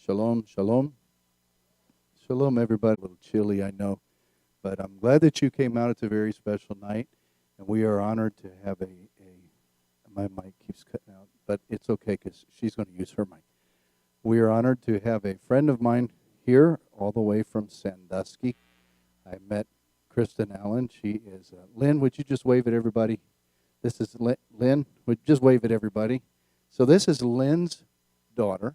Shalom, shalom. Shalom, everybody. A little chilly, I know. But I'm glad that you came out. It's a very special night. And we are honored to have my mic keeps cutting out, but it's okay because she's going to use her mic. We are honored to have a friend of mine here all the way from Sandusky. I met Kristen Allen. She is, Lynn, would you just wave at everybody? This is Lynn. Would you just wave at everybody? So this is Lynn's daughter.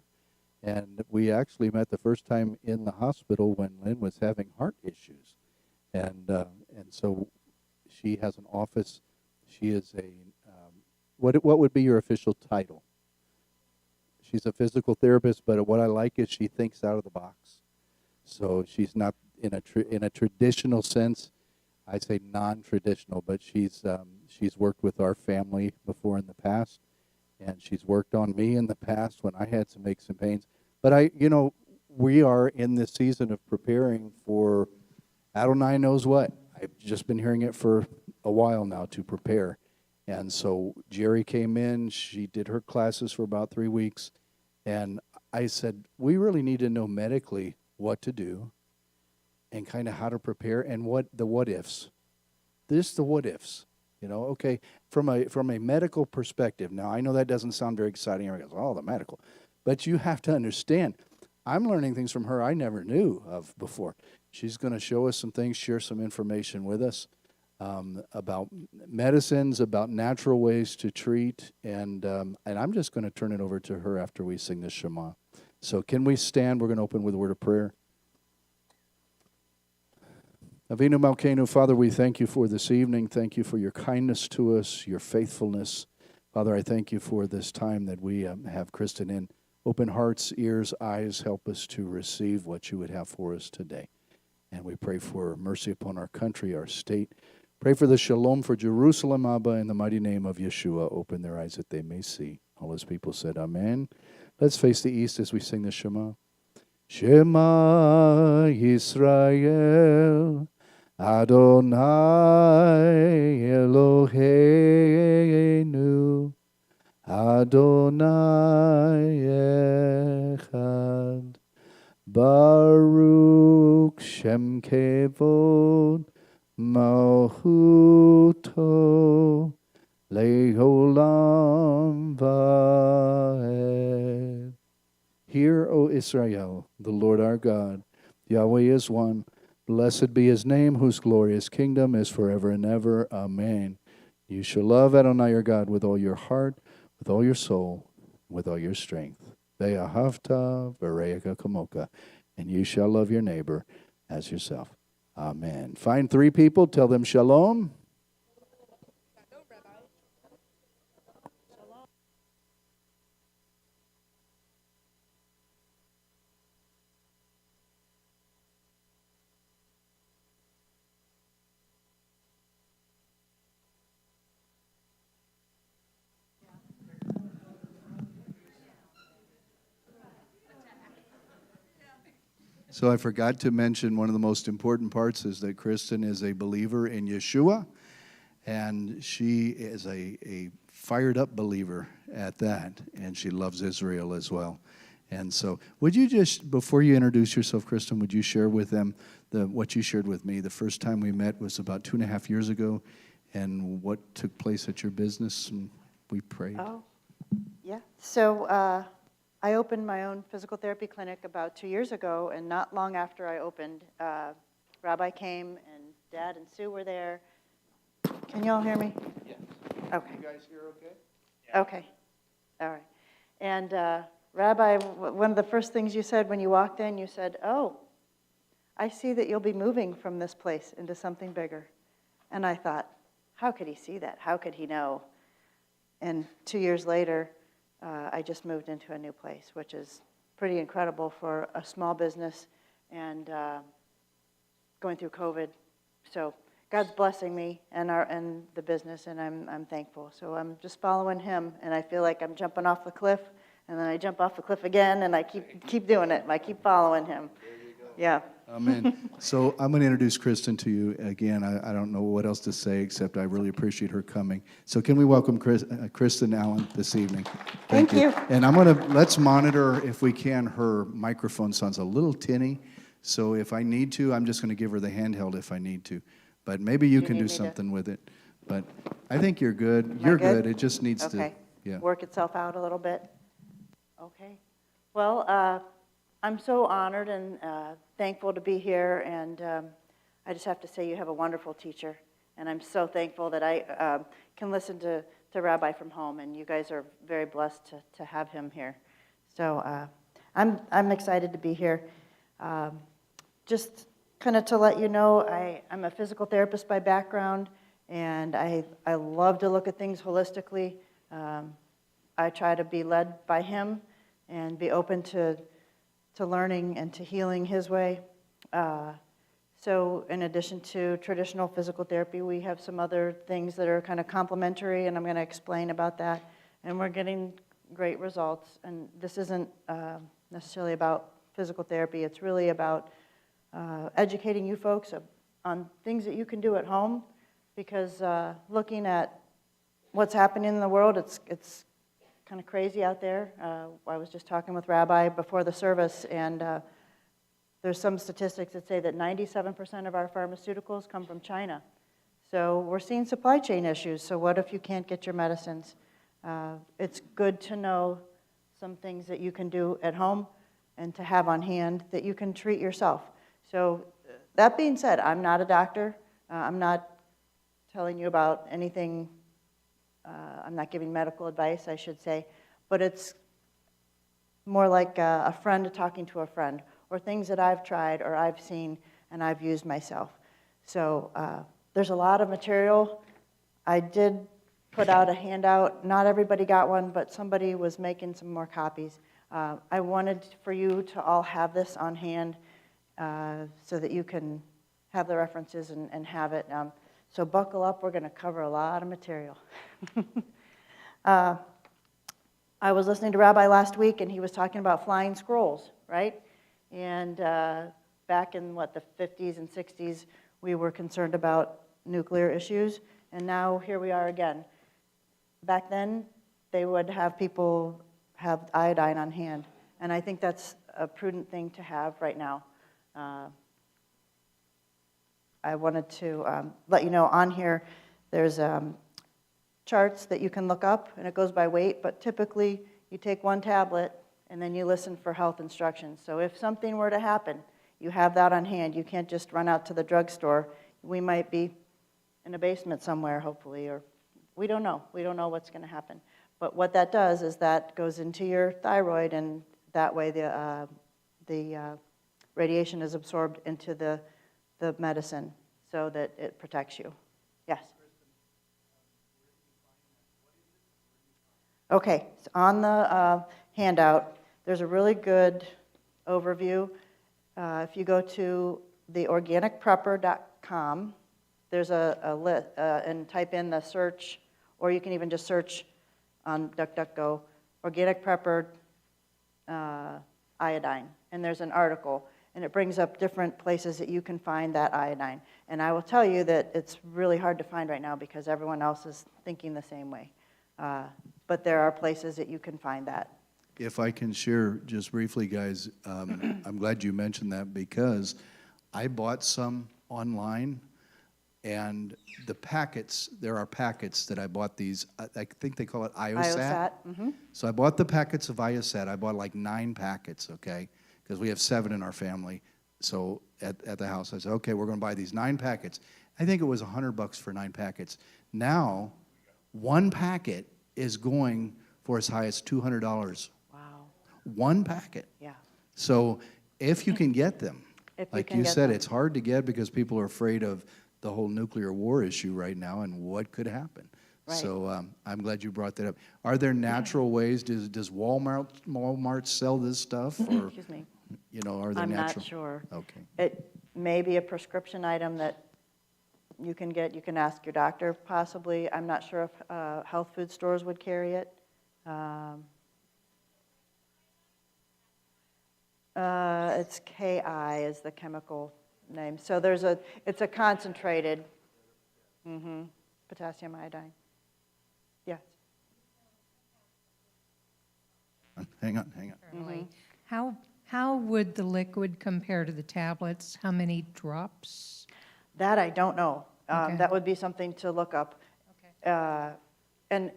And we actually met the first time in the hospital when Lynn was having heart issues. And so she has an office. She is a, what would be your official title? She's a physical therapist, but what I like is she thinks out of the box. So she's not in a traditional sense. I say non-traditional, but she's worked with our family before in the past, and she's worked on me in the past when I had some aches and pains. But we are in this season of preparing for Adonai knows what. I've just been hearing it for a while now to prepare. And so Jerry came in, she did her classes for about 3 weeks, and I said, we really need to know medically what to do and kind of how to prepare and what ifs. This the what ifs. Okay, from a medical perspective. Now, I know that doesn't sound very exciting. Everybody goes, oh, the medical. But you have to understand, I'm learning things from her I never knew of before. She's going to show us some things, share some information with us about medicines, about natural ways to treat, and I'm just going to turn it over to her after we sing the Shema. So can we stand? We're going to open with a word of prayer. Avinu Malkeinu, Father, we thank you for this evening. Thank you for your kindness to us, your faithfulness. Father, I thank you for this time that we have Kristen in. Open hearts, ears, eyes, help us to receive what you would have for us today. And we pray for mercy upon our country, our state. Pray for the shalom for Jerusalem, Abba, in the mighty name of Yeshua. Open their eyes that they may see. All his people said, Amen. Let's face the east as we sing the Shema. Shema Yisrael, Adonai Eloheinu, Adonai Echad, Baruch Shem Kevod Malchuto Leolam Vaed. Hear, O Israel, the Lord our God, Yahweh is one. Blessed be his name, whose glorious kingdom is forever and ever. Amen. You shall love Adonai your God with all your heart, with all your soul, with all your strength. Ve'ahavta v'reika kamoka. And you shall love your neighbor as yourself. Amen. Find 3 people, tell them shalom. So I forgot to mention one of the most important parts is that Kristen is a believer in Yeshua, and she is a fired up believer at that, and she loves Israel as well. And so would you just, before you introduce yourself, Kristen, would you share with them what you shared with me? The first time we met was about 2.5 years ago, and what took place at your business, and we prayed. Oh, yeah. So I opened my own physical therapy clinic about 2 years ago, and not long after I opened, Rabbi came, and Dad and Sue were there. Can you all hear me? Yes. Okay. You guys hear okay? Yeah. Okay. All right. And Rabbi, one of the first things you said when you walked in, you said, oh, I see that you'll be moving from this place into something bigger. And I thought, how could he see that? How could he know? And 2 years later, I just moved into a new place, which is pretty incredible for a small business and going through COVID. So God's blessing me and the business, and I'm thankful. So I'm just following him, and I feel like I'm jumping off the cliff, and then I jump off the cliff again, and I keep doing it. I keep following him. There you go. Yeah. Amen. So I'm going to introduce Kristen to you again. I don't know what else to say except I really appreciate her coming. So can we welcome Kristen Allen this evening? Thank you. And let's monitor, if we can, her microphone sounds a little tinny. So if I need to, I'm just going to give her the handheld if I need to. But maybe you can do something with it. But I think you're good. You're good. It just needs to work itself out a little bit. Okay. Well, I'm so honored and thankful to be here, and I just have to say you have a wonderful teacher, and I'm so thankful that I can listen to Rabbi from home, and you guys are very blessed to have him here. So I'm excited to be here. Just kind of to let you know, I'm a physical therapist by background, and I love to look at things holistically. I try to be led by him and be open to learning and to healing his way. So in addition to traditional physical therapy, we have some other things that are kind of complementary, and I'm going to explain about that. And we're getting great results. And this isn't necessarily about physical therapy. It's really about educating you folks on things that you can do at home, because looking at what's happening in the world, it's kind of crazy out there. I was just talking with Rabbi before the service, and there's some statistics that say that 97% of our pharmaceuticals come from China. So we're seeing supply chain issues. So what if you can't get your medicines? It's good to know some things that you can do at home and to have on hand that you can treat yourself. So that being said, I'm not a doctor. I'm not telling you about anything. I'm not giving medical advice, I should say, but it's more like a friend talking to a friend, or things that I've tried or I've seen and I've used myself. So there's a lot of material. I did put out a handout. Not everybody got one, but somebody was making some more copies. I wanted for you to all have this on hand so that you can have the references and have it. So buckle up, we're going to cover a lot of material. I was listening to Rabbi last week, and he was talking about flying scrolls, right? And back in, the 50s and 60s, we were concerned about nuclear issues, and now here we are again. Back then, they would have people have iodine on hand, and I think that's a prudent thing to have right now. I wanted to let you know on here there's charts that you can look up, and it goes by weight, but typically you take one tablet and then you listen for health instructions. So if something were to happen, you have that on hand. You can't just run out to the drugstore. We might be in a basement somewhere, hopefully, or we don't know. We don't know what's going to happen. But what that does is that goes into your thyroid, and that way the radiation is absorbed into the medicine so that it protects you. Yes? Okay, so on the handout, there's a really good overview. If you go to theorganicprepper.com, there's a list, and type in the search, or you can even just search on DuckDuckGo, Organic Prepper iodine, and there's an article, and it brings up different places that you can find that iodine. And I will tell you that it's really hard to find right now because everyone else is thinking the same way. But there are places that you can find that. If I can share just briefly, guys, I'm glad you mentioned that because I bought some online, and the packets, there are packets that I bought these, I think they call it IOSAT. Mm-hmm. So I bought the packets of IOSAT. I bought like 9 packets, okay, because we have 7 in our family. So at the house, I said, okay, we're going to buy these 9 packets. I think it was $100 for 9 packets. Now, 1 packet is going for as high as $200. Wow. 1 packet. Yeah. So if you can get them, like you said, them. it's hard to get because people are afraid of the whole nuclear war issue right now and what could happen. Right. So I'm glad you brought that up. Are there natural ways? Does Walmart sell this stuff? Or, excuse me. You know, are there I'm natural? not sure. Okay. It may be a prescription item that you can get. You can ask your doctor, possibly. I'm not sure if health food stores would carry it. It's KI is the chemical name. So it's a concentrated potassium iodine. Yes. Hang on. Currently. How would the liquid compare to the tablets? How many drops? That I don't know. Okay. That would be something to look up. Okay. And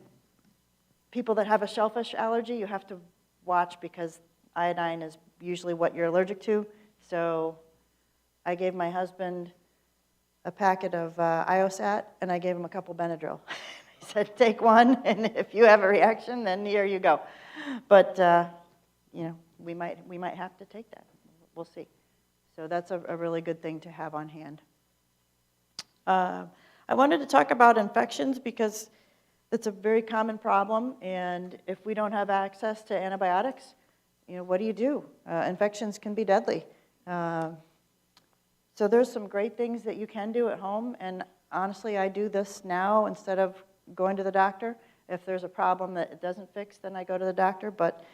people that have a shellfish allergy, you have to watch because iodine is usually what you're allergic to. So I gave my husband a packet of Iosat, and I gave him a couple Benadryl. He said, take one, and if you have a reaction, then here you go. But, we might have to take that. We'll see. So that's a really good thing to have on hand. I wanted to talk about infections because it's a very common problem, and if we don't have access to antibiotics, what do? Infections can be deadly. So there's some great things that you can do at home, and honestly, I do this now instead of going to the doctor. If there's a problem that it doesn't fix, then I go to the doctor, but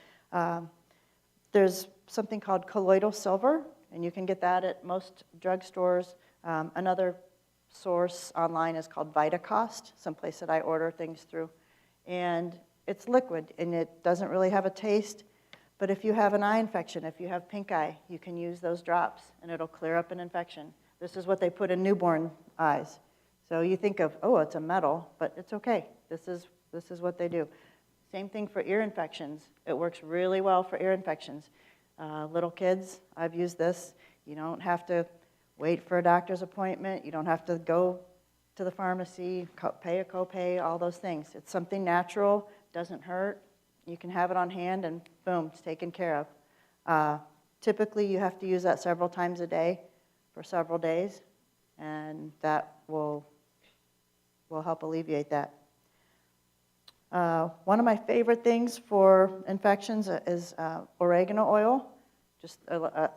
there's something called colloidal silver, and you can get that at most drugstores. Another source online is called VitaCost, someplace that I order things through. And it's liquid, and it doesn't really have a taste. But if you have an eye infection, if you have pink eye, you can use those drops, and it'll clear up an infection. This is what they put in newborn eyes. So you think of, oh, it's a metal, but it's okay. This is what they do. Same thing for ear infections. It works really well for ear infections. Little kids, I've used this. You don't have to wait for a doctor's appointment. You don't have to go to the pharmacy, pay a copay, all those things. It's something natural, doesn't hurt. You can have it on hand, and boom, it's taken care of. Typically, you have to use that several times a day for several days, and that will help alleviate that. One of my favorite things for infections is oregano oil, just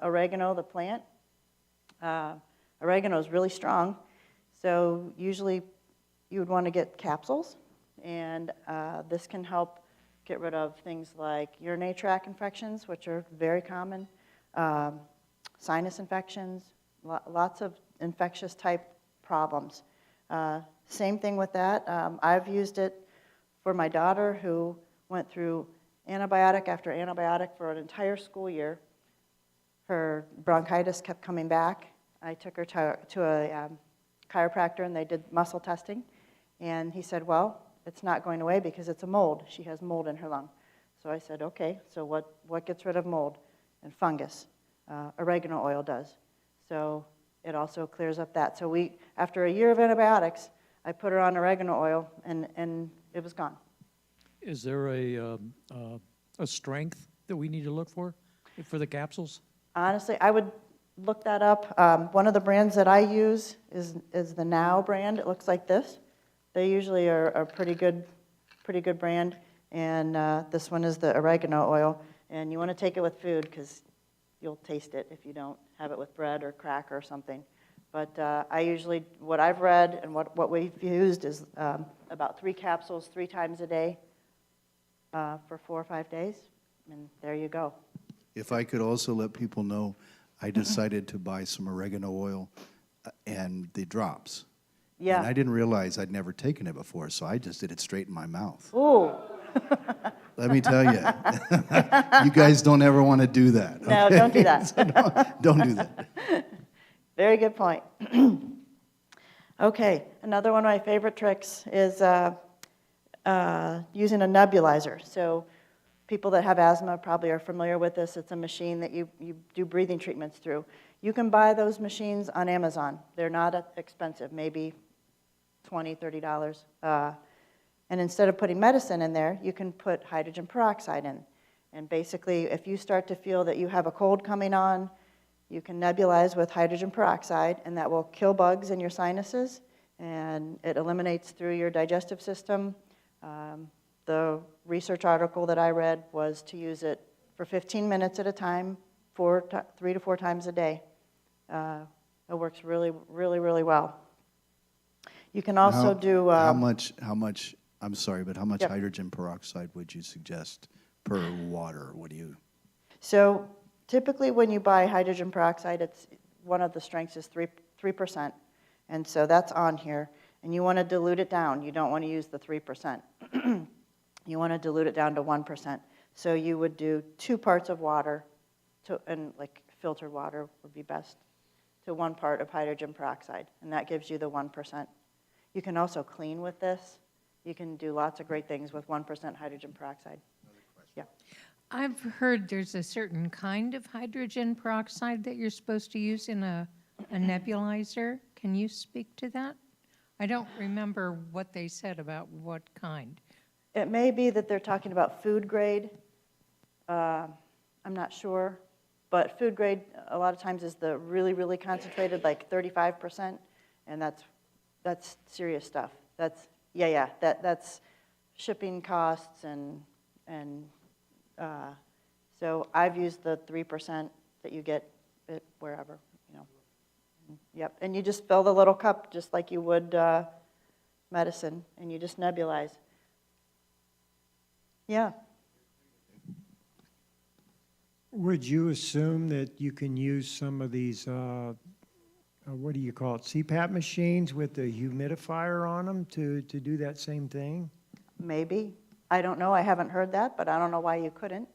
oregano, the plant. Oregano is really strong, so usually you would want to get capsules, and this can help get rid of things like urinary tract infections, which are very common, sinus infections, lots of infectious type problems. Same thing with that. I've used it for my daughter who went through antibiotic after antibiotic for an entire school year. Her bronchitis kept coming back. I took her to a chiropractor, and they did muscle testing, and he said, well, it's not going away because it's a mold. She has mold in her lung. So I said, okay, so what gets rid of mold and fungus? Oregano oil does. So it also clears up that. So after a year of antibiotics, I put her on oregano oil, and it was gone. Is there a strength that we need to look for the capsules? Honestly, I would look that up. One of the brands that I use is the Now brand. It looks like this. They usually are a pretty good brand, and this one is the oregano oil. And you want to take it with food because you'll taste it if you don't have it with bread or cracker or something. But I usually, what I've read and what we've used is about 3 capsules 3 times a day for 4 or 5 days, and there you go. If I could also let people know, I decided to buy some oregano oil and the drops. Yeah. And I didn't realize I'd never taken it before, so I just did it straight in my mouth. Ooh. Let me tell you, you guys don't ever want to do that. No, okay? don't do that. So don't do that. Very good point. Okay, another one of my favorite tricks is using a nebulizer. So people that have asthma probably are familiar with this. It's a machine that you do breathing treatments through. You can buy those machines on Amazon. They're not expensive, maybe $20, $30. And instead of putting medicine in there, you can put hydrogen peroxide in. And basically, if you start to feel that you have a cold coming on, you can nebulize with hydrogen peroxide, and that will kill bugs in your sinuses, and it eliminates through your digestive system. The research article that I read was to use it for 15 minutes at a time, 3 to 4 times a day. It works really, really, really well. You can also do... how much, I'm sorry, but how much Yep. hydrogen peroxide would you suggest per water? What do you... So typically when you buy hydrogen peroxide, it's one of the strengths is 3%, and so that's on here. And you want to dilute it down. You don't want to use the 3%. You want to dilute it down to 1%. So you would do 2 parts of water, and like filtered water would be best, to 1 part of hydrogen peroxide, and that gives you the 1%. You can also clean with this. You can do lots of great things with 1% hydrogen peroxide. Yeah. I've heard there's a certain kind of hydrogen peroxide that you're supposed to use in a nebulizer. Can you speak to that? I don't remember what they said about what kind. It may be that they're talking about food grade. I'm not sure. But food grade, a lot of times, is the really, really concentrated, like 35%, and that's serious stuff. That's shipping costs and so I've used the 3% that you get it wherever, you know. Yep, and you just fill the little cup just like you would medicine, and you just nebulize. Yeah. Would you assume that you can use some of these, what do you call it, CPAP machines with the humidifier on them to do that same thing? Maybe. I don't know. I haven't heard that, but I don't know why you couldn't.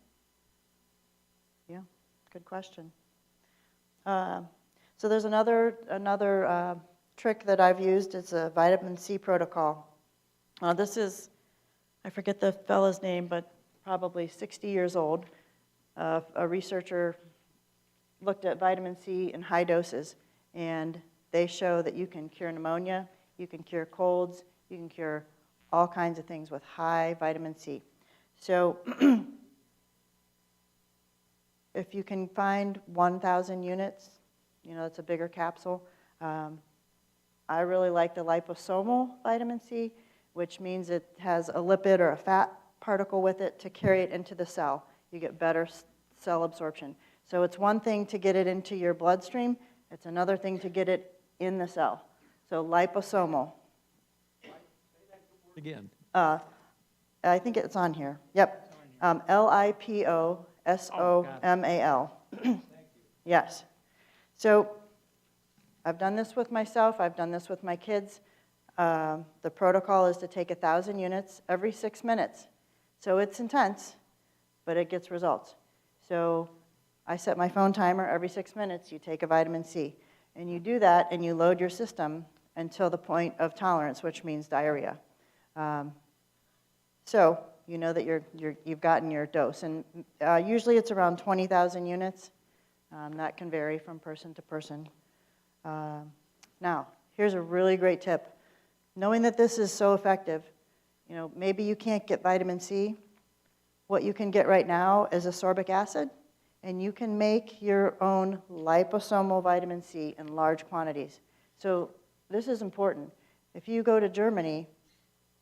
Yeah, good question. So there's another trick that I've used. It's a vitamin C protocol. This is, I forget the fellow's name, but probably 60 years old. A researcher looked at vitamin C in high doses, and they show that you can cure pneumonia, you can cure colds, you can cure all kinds of things with high vitamin C. So if you can find 1,000 units, you know, it's a bigger capsule. I really like the liposomal vitamin C, which means it has a lipid or a fat particle with it to carry it into the cell. You get better cell absorption. So it's one thing to get it into your bloodstream. It's another thing to get it in the cell. So liposomal. Again. I think it's on here. Yep. Liposomal. Yes. So I've done this with myself. I've done this with my kids. The protocol is to take 1,000 units every 6 minutes. So it's intense, but it gets results. So I set my phone timer every 6 minutes. You take a vitamin C. And you do that, and you load your system until the point of tolerance, which means diarrhea. So you know that you've gotten your dose. And usually it's around 20,000 units. That can vary from person to person. Now, here's a really great tip. Knowing that this is so effective, you know, maybe you can't get vitamin C. What you can get right now is ascorbic acid, and you can make your own liposomal vitamin C in large quantities. So this is important. If you go to Germany,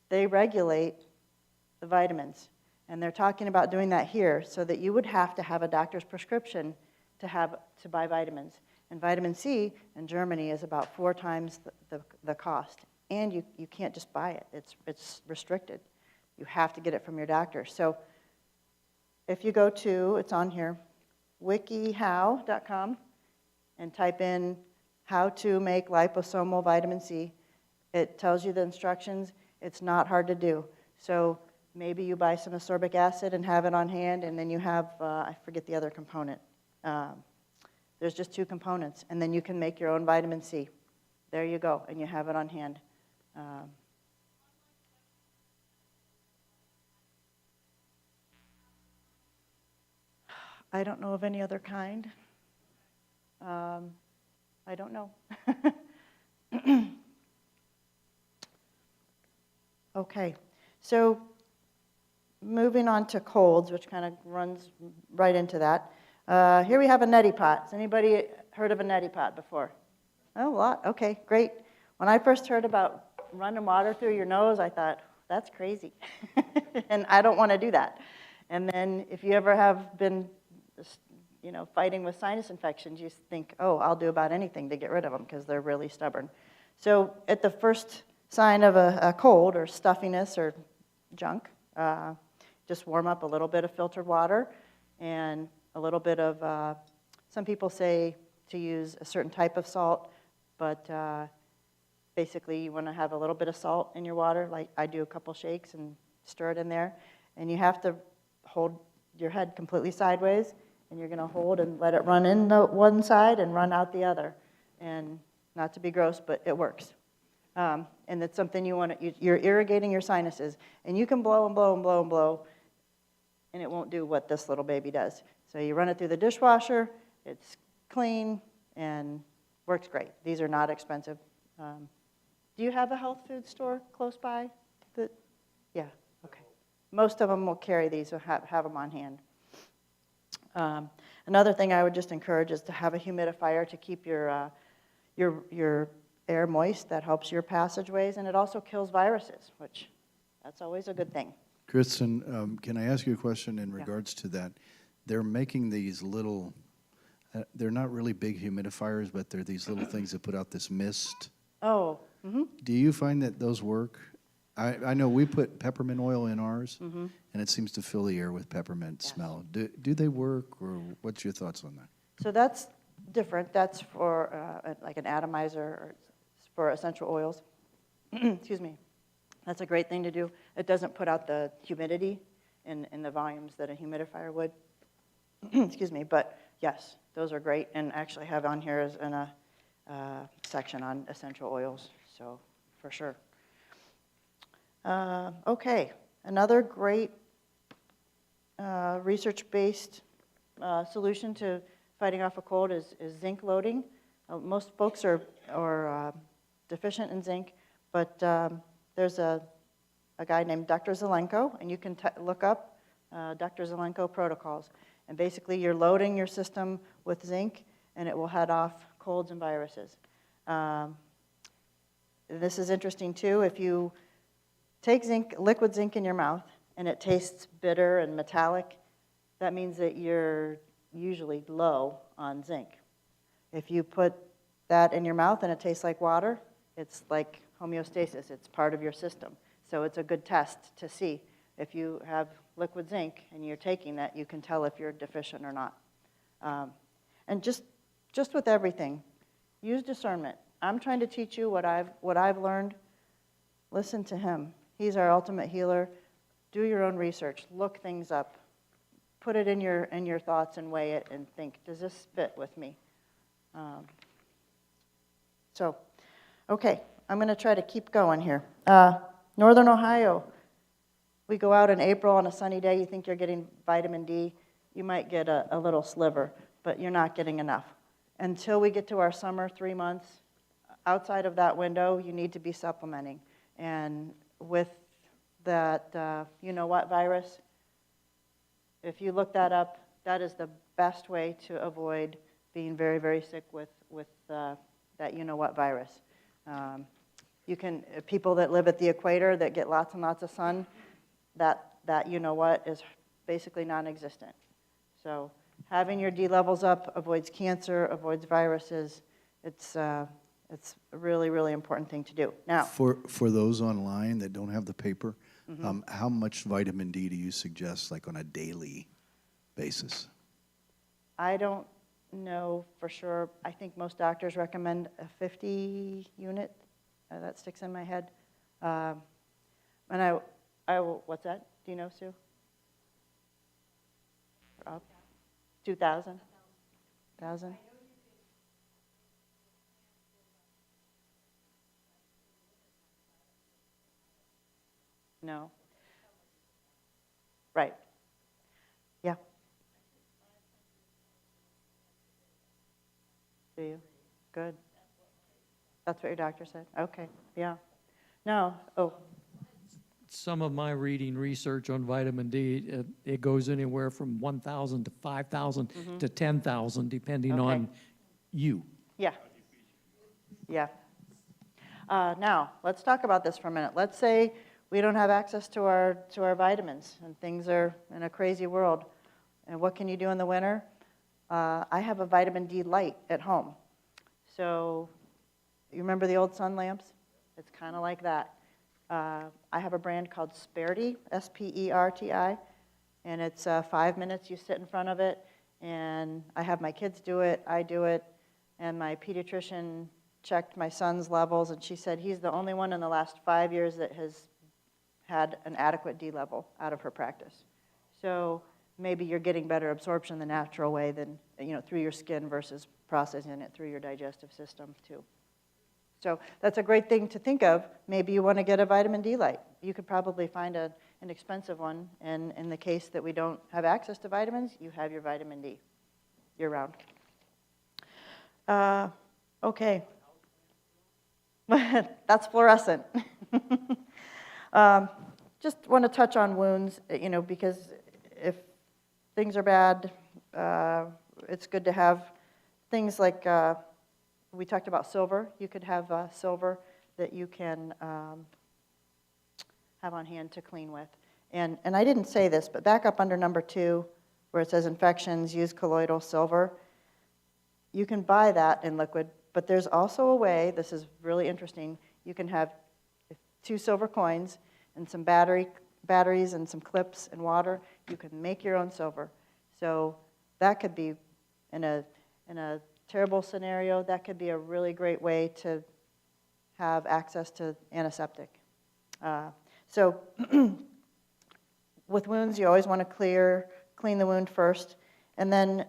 they regulate the vitamins, and they're talking about doing that here so that you would have to have a doctor's prescription to buy vitamins. And vitamin C in Germany is about 4 times the cost. And you can't just buy it. It's restricted. You have to get it from your doctor. So if you go to, it's on here, wikihow.com, and type in how to make liposomal vitamin C, it tells you the instructions. It's not hard to do. So maybe you buy some ascorbic acid and have it on hand, and then you have, I forget the other component. There's just 2 components, and then you can make your own vitamin C. There you go, and you have it on hand. I don't know of any other kind. I don't know. Okay, so moving on to colds, which kind of runs right into that. Here we have a neti pot. Has anybody heard of a neti pot before? Oh, a lot. Okay, great. When I first heard about running water through your nose, I thought, that's crazy. And I don't want to do that. And then if you ever have been, you know, fighting with sinus infections, you think, oh, I'll do about anything to get rid of them because they're really stubborn. So at the first sign of a cold or stuffiness or junk, just warm up a little bit of filtered water and a little bit of, some people say to use a certain type of salt, but basically you want to have a little bit of salt in your water. Like I do a couple shakes and stir it in there. And you have to hold your head completely sideways, and you're going to hold and let it run in the one side and run out the other. And not to be gross, but it works. And it's something you want to, you're irrigating your sinuses. And you can blow and blow and blow and blow, and it won't do what this little baby does. So you run it through the dishwasher, it's clean, and works great. These are not expensive. Do you have a health food store close by? Yeah, okay. Most of them will carry these, so have them on hand. Another thing I would just encourage is to have a humidifier to keep your air moist. That helps your passageways, and it also kills viruses, which that's always a good thing. Kristen, can I ask you a question in Yeah. regards to that? They're making these little, they're not really big humidifiers, but they're these little things that put out this mist. Oh, Do you find that those work? I know we put peppermint oil in ours, and it seems to fill the air with peppermint Yes. smell. Do they work, or what's your thoughts on that? so that's different. That's for like an atomizer or for essential oils. Excuse me. That's a great thing to do. It doesn't put out the humidity in the volumes that a humidifier would. Excuse me. But yes, those are great, and actually have on here is in a section on essential oils. So for sure. Okay, another great research-based solution to fighting off a cold is zinc loading. Most folks are deficient in zinc, but there's a guy named Dr. Zelenko, and you can look up Dr. Zelenko protocols. And basically, you're loading your system with zinc, and it will head off colds and viruses. This is interesting, too. If you take zinc, liquid zinc in your mouth, and it tastes bitter and metallic, that means that you're usually low on zinc. If you put that in your mouth and it tastes like water, it's like homeostasis. It's part of your system. So it's a good test to see if you have liquid zinc and you're taking that, you can tell if you're deficient or not. And just with everything, use discernment. I'm trying to teach you what I've learned. Listen to him. He's our ultimate healer. Do your own research. Look things up. Put it in your thoughts and weigh it and think, does this fit with me? Okay, I'm going to try to keep going here. Northern Ohio, we go out in April on a sunny day, you think you're getting vitamin D, you might get a little sliver, but you're not getting enough. Until we get to our summer, 3 months, outside of that window, you need to be supplementing. And with that, you know what virus, if you look that up, that is the best way to avoid being very, very sick with that you know what virus. You can, people that live at the equator that get lots and lots of sun, that you know what is basically non-existent. So having your D levels up avoids cancer, avoids viruses. It's a really, really important thing to do. Now, For those online that don't have the paper, how much vitamin D do you suggest, like on a daily basis? I don't know for sure. I think most doctors recommend a 50 unit. That sticks in my head. And I will, what's that? Do you know, Sue? Up? 2,000? 1,000? No. Right. Yeah. Do you? Good. That's what your doctor said? Okay, yeah. No, oh, Some of my reading research on vitamin D, it goes anywhere from 1,000 to 5,000 to 10,000, depending Okay. on you. yeah. Yeah. Now, let's talk about this for a minute. Let's say we don't have access to our vitamins, and things are in a crazy world. And what can you do in the winter? I have a vitamin D light at home. So you remember the old sun lamps? It's kind of like that. I have a brand called Sperti, S-P-E-R-T-I, and it's 5 minutes. You sit in front of it, And I have my kids do it, I do it, and my pediatrician checked my son's levels, and she said he's the only one in the last 5 years that has had an adequate D level out of her practice. So maybe you're getting better absorption the natural way than, through your skin versus processing it through your digestive system too. So that's a great thing to think of. Maybe you want to get a vitamin D light. You could probably find an expensive one, and in the case that we don't have access to vitamins, you have your vitamin D year-round. Okay. That's fluorescent. Just want to touch on wounds, because if things are bad, it's good to have things like, we talked about silver. You could have silver that you can have on hand to clean with. And I didn't say this, but back up under number 2, where it says infections, use colloidal silver. You can buy that in liquid, but there's also a way, this is really interesting, you can have 2 silver coins and some batteries and some clips and water. You can make your own silver. So that could be, in a terrible scenario, that could be a really great way to have access to antiseptic. So with wounds, you always want to clean the wound first. And then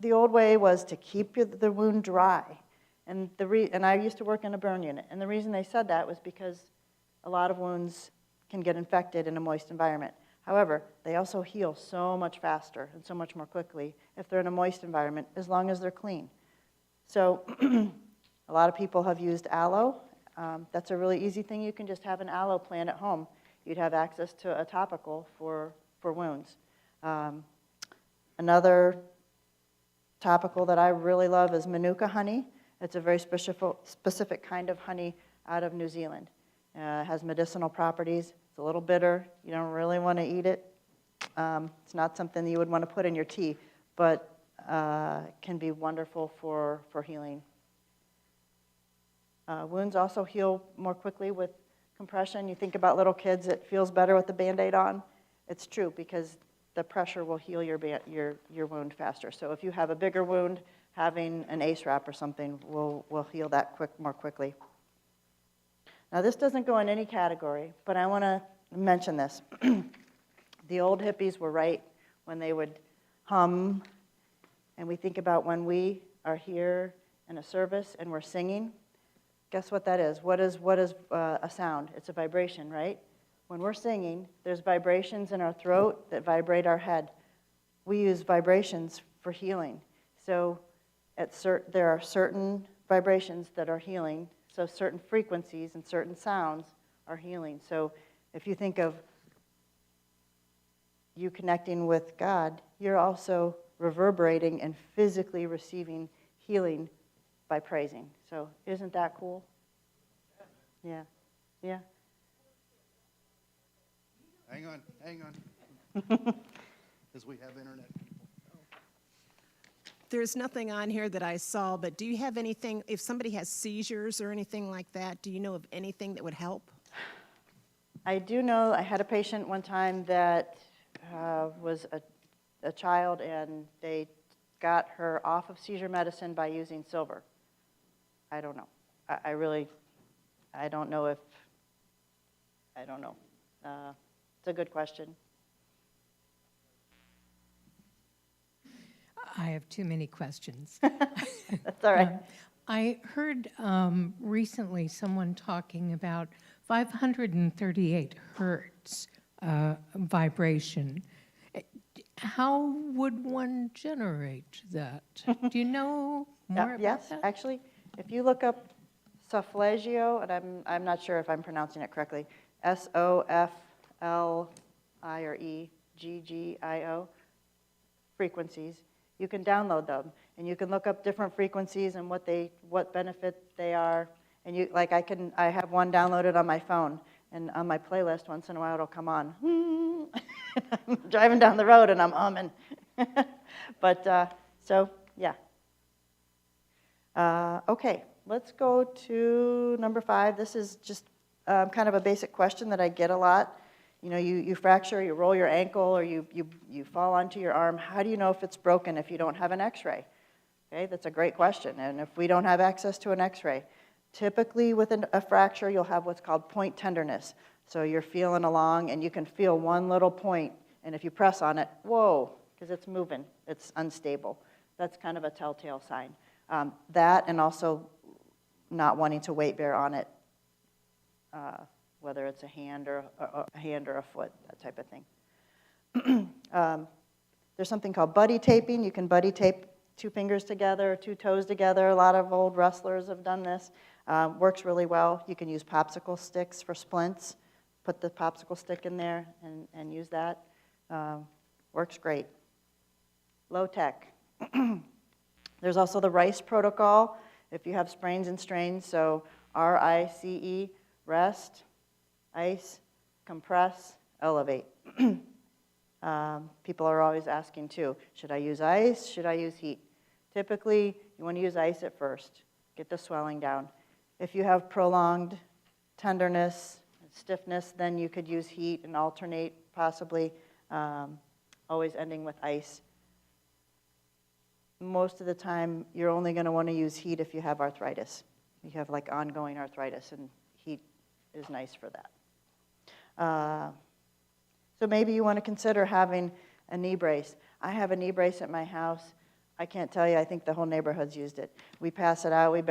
the old way was to keep the wound dry. And I used to work in a burn unit. And the reason they said that was because a lot of wounds can get infected in a moist environment. However, they also heal so much faster and so much more quickly if they're in a moist environment, as long as they're clean. So a lot of people have used aloe. That's a really easy thing. You can just have an aloe plant at home. You'd have access to a topical for wounds. Another topical that I really love is Manuka honey. It's a very specific kind of honey out of New Zealand. It has medicinal properties. It's a little bitter. You don't really want to eat it. It's not something you would want to put in your tea, but can be wonderful for healing. Wounds also heal more quickly with compression. You think about little kids, it feels better with the Band-Aid on. It's true, because the pressure will heal your wound faster. So if you have a bigger wound, having an ACE wrap or something will heal that more quickly. Now this doesn't go in any category, but I want to mention this. The old hippies were right when they would hum, and we think about when we are here in a service and we're singing. Guess what that is? What is a sound? It's a vibration, right? When we're singing, there's vibrations in our throat that vibrate our head. We use vibrations for healing. So there are certain vibrations that are healing, so certain frequencies and certain sounds are healing. So if you think of you connecting with God, you're also reverberating and physically receiving healing by praising. So isn't that cool? Yeah. Yeah. Hang on. Because we have internet people. There's nothing on here that I saw, but do you have anything, if somebody has seizures or anything like that, do you know of anything that would help? I do know I had a patient one time that was a child, and they got her off of seizure medicine by using silver. I don't know. I don't know if, I don't know. It's a good question. I have too many questions. That's all right. I heard recently someone talking about 538 hertz vibration. How would one generate that? Do you know more about Yes, that? actually, if you look up solfeggio, and I'm not sure if I'm pronouncing it correctly, SOFLIREGGIO, frequencies, you can download them, and you can look up different frequencies and what benefit they are. And I have one downloaded on my phone, and on my playlist once in a while it'll come on. I'm driving down the road and I'm humming. But so yeah. Okay, let's go to number 5. This is just kind of a basic question that I get a lot. you fracture, you roll your ankle, or you fall onto your arm. How do you know if it's broken if you don't have an x-ray? Okay, that's a great question. And if we don't have access to an x-ray, typically with a fracture, you'll have what's called point tenderness. So you're feeling along, and you can feel one little point, and if you press on it, whoa, because it's moving, it's unstable. That's kind of a telltale sign. That, and also not wanting to weight bear on it, whether it's a hand or a foot, that type of thing. There's something called buddy taping. You can buddy tape 2 fingers together, 2 toes together. A lot of old wrestlers have done this. Works really well. You can use popsicle sticks for splints. Put the popsicle stick in there and use that. Works great. Low tech. There's also the RICE protocol if you have sprains and strains. So RICE, rest, ice, compress, elevate. People are always asking too, should I use ice? Should I use heat? Typically, you want to use ice at first. Get the swelling down. If you have prolonged tenderness, stiffness, then you could use heat and alternate possibly, always ending with ice. Most of the time, you're only going to want to use heat if you have arthritis. You have like ongoing arthritis, and heat is nice for that. So maybe you want to consider having a knee brace. I have a knee brace at my house. I can't tell you, I think the whole neighborhood's used it. We pass it out,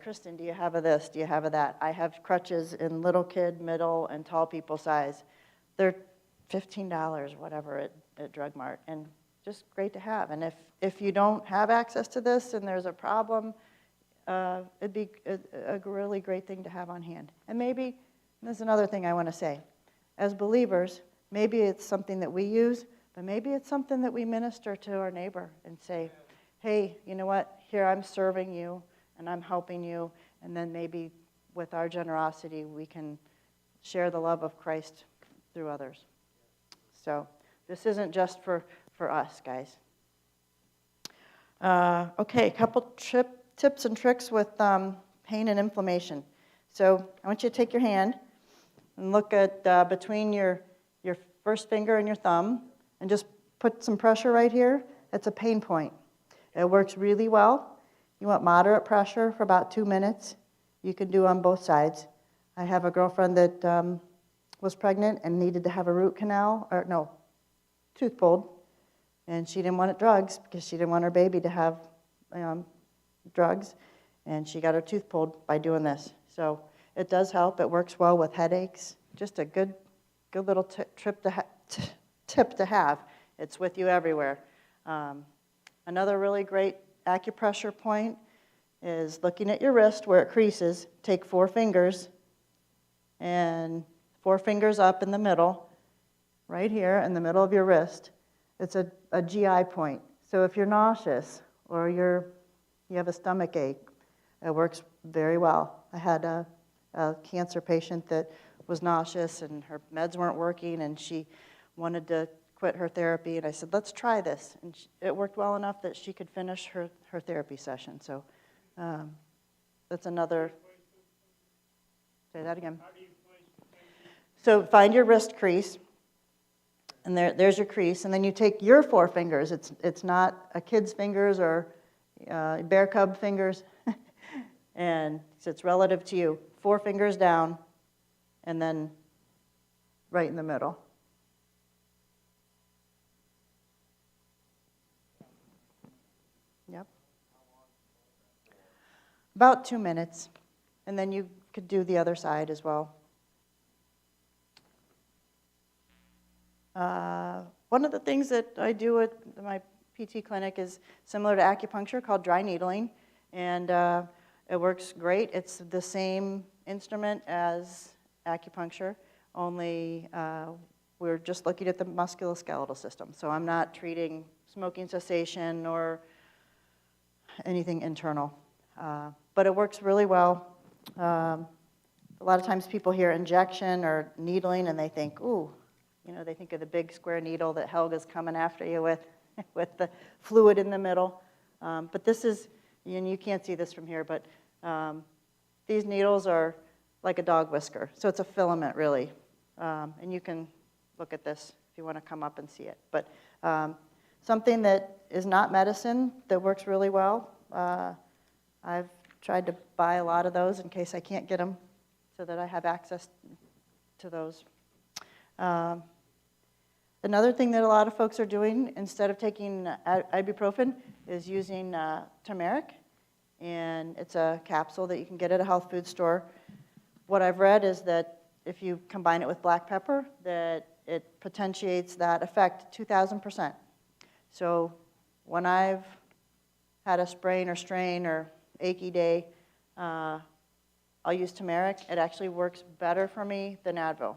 Kristen, do you have a this? Do you have a that? I have crutches in little kid, middle, and tall people size. They're $15, whatever, at Drug Mart, and just great to have. And if you don't have access to this and there's a problem, it'd be a really great thing to have on hand. And maybe, there's another thing I want to say. As believers, maybe it's something that we use, but maybe it's something that we minister to our neighbor and say, hey, you know what, here I'm serving you and I'm helping you, and then maybe with our generosity we can share the love of Christ through others. So this isn't just for us, guys. Okay, a couple tips and tricks with pain and inflammation. So I want you to take your hand and look at between your first finger and your thumb, and just put some pressure right here. That's a pain point. It works really well. You want moderate pressure for about 2 minutes. You can do on both sides. I have a girlfriend that was pregnant and needed to have a root canal, tooth pulled, and she didn't want drugs because she didn't want her baby to have drugs, and she got her tooth pulled by doing this. So it does help. It works well with headaches. Just a good little tip to have. It's with you everywhere. Another really great acupressure point is looking at your wrist where it creases. Take 4 fingers and 4 fingers up in the middle, right here in the middle of your wrist. It's a GI point. So if you're nauseous or you have a stomach ache, it works very well. I had a cancer patient that was nauseous and her meds weren't working, and she wanted to quit her therapy, and I said, let's try this. And it worked well enough that she could finish her therapy session. So that's another. Say that again. So find your wrist crease, and there's your crease, and then you take your 4 fingers. It's not a kid's fingers or bear cub fingers, and so it's relative to you. 4 fingers down, and then right in the middle. Yep. About 2 minutes, and then you could do the other side as well. One of the things that I do at my PT clinic is similar to acupuncture, called dry needling, and it works great. It's the same instrument as acupuncture, only we're just looking at the musculoskeletal system. So I'm not treating smoking cessation or anything internal. But it works really well. A lot of times people hear injection or needling and they think, ooh, they think of the big square needle that Helga's coming after you with, with the fluid in the middle. But this is, and you can't see this from here, but these needles are like a dog whisker. So it's a filament, really. And you can look at this if you want to come up and see it. But something that is not medicine that works really well. I've tried to buy a lot of those in case I can't get them so that I have access to those. Another thing that a lot of folks are doing instead of taking ibuprofen is using turmeric. And it's a capsule that you can get at a health food store. What I've read is that if you combine it with black pepper, that it potentiates that effect 2,000%. So when I've had a sprain or strain or achy day, I'll use turmeric. It actually works better for me than Advil.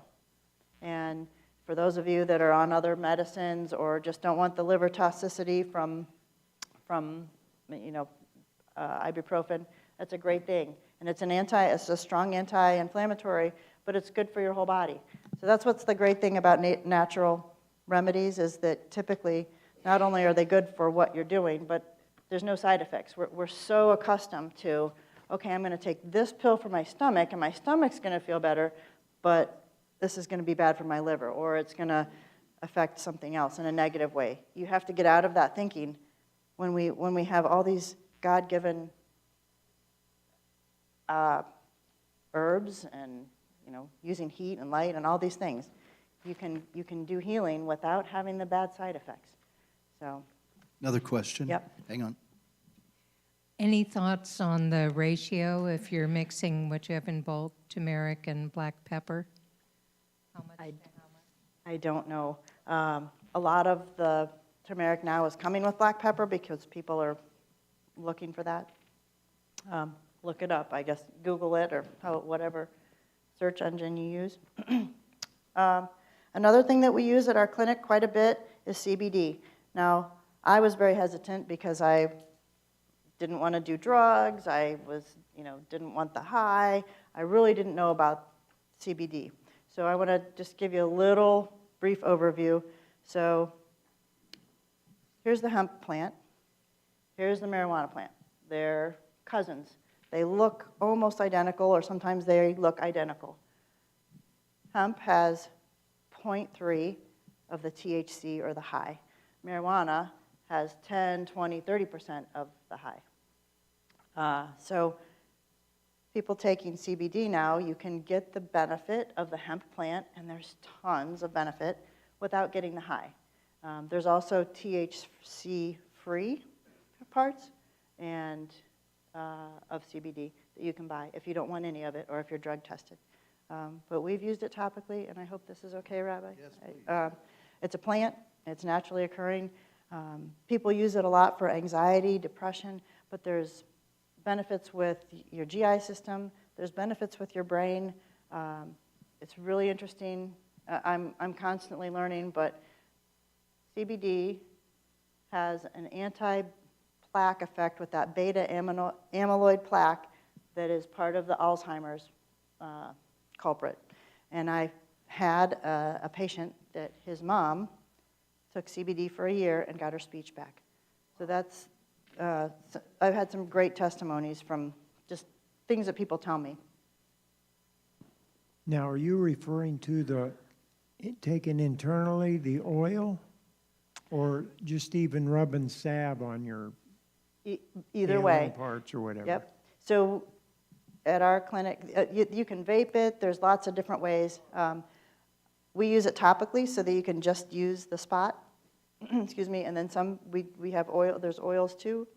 And for those of you that are on other medicines or just don't want the liver toxicity from ibuprofen, that's a great thing. And it's a strong anti-inflammatory, but it's good for your whole body. So that's what's the great thing about natural remedies is that typically not only are they good for what you're doing, but there's no side effects. We're so accustomed to, okay, I'm going to take this pill for my stomach, and my stomach's going to feel better, but this is going to be bad for my liver, or it's going to affect something else in a negative way. You have to get out of that thinking when we have all these God-given herbs and using heat and light and all these things. You can do healing without having the bad side effects. So. Another question. Yep. Hang on. Any thoughts on the ratio if you're mixing what you have in bulk, turmeric and black pepper? How much to how much? I don't know. A lot of the turmeric now is coming with black pepper because people are looking for that. Look it up, I guess. Google it or whatever search engine you use. Another thing that we use at our clinic quite a bit is CBD. Now, I was very hesitant because I didn't want to do drugs. I didn't want the high. I really didn't know about CBD. So I want to just give you a little brief overview. So here's the hemp plant. Here's the marijuana plant. They're cousins. They look almost identical, or sometimes they look identical. Hemp has 0.3 of the THC or the high. Marijuana has 10, 20, 30% of the high. So people taking CBD now, you can get the benefit of the hemp plant, and there's tons of benefit, without getting the high. There's also THC-free parts and of CBD that you can buy if you don't want any of it or if you're drug tested. But we've used it topically, and I hope this is okay, Rabbi? Yes, please. It's a plant. It's naturally occurring. People use it a lot for anxiety, depression, but there's benefits with your GI system. There's benefits with your brain. It's really interesting. I'm constantly learning, but CBD has an anti-plaque effect with that beta amyloid plaque that is part of the Alzheimer's culprit. And I had a patient that his mom took CBD for a year and got her speech back. So that's, I've had some great testimonies from just things that people tell me. Now, are you referring to the taken internally, the oil, or just even rubbing salve on your Either ailing way. parts or whatever? Yep. So at our clinic, you can vape it. There's lots of different ways. We use it topically so that you can just use the spot. Excuse me. And then some, we have oil. There's oils too,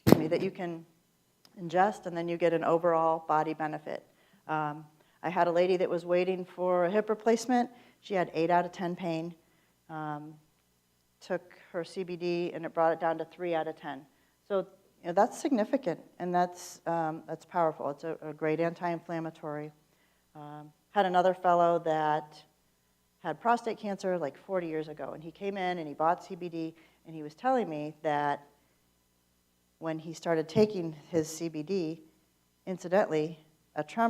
excuse me, that you can ingest, and then you get an overall body benefit. I had a lady that was waiting for a hip replacement. She had 8 out of 10 pain. Took her CBD, and it brought it down to 3 out of 10. So that's significant, and that's powerful. It's a great anti-inflammatory. Had another fellow that had prostate cancer like 40 years ago, and he came in and he bought CBD, and he was telling me that when he started taking his CBD, incidentally,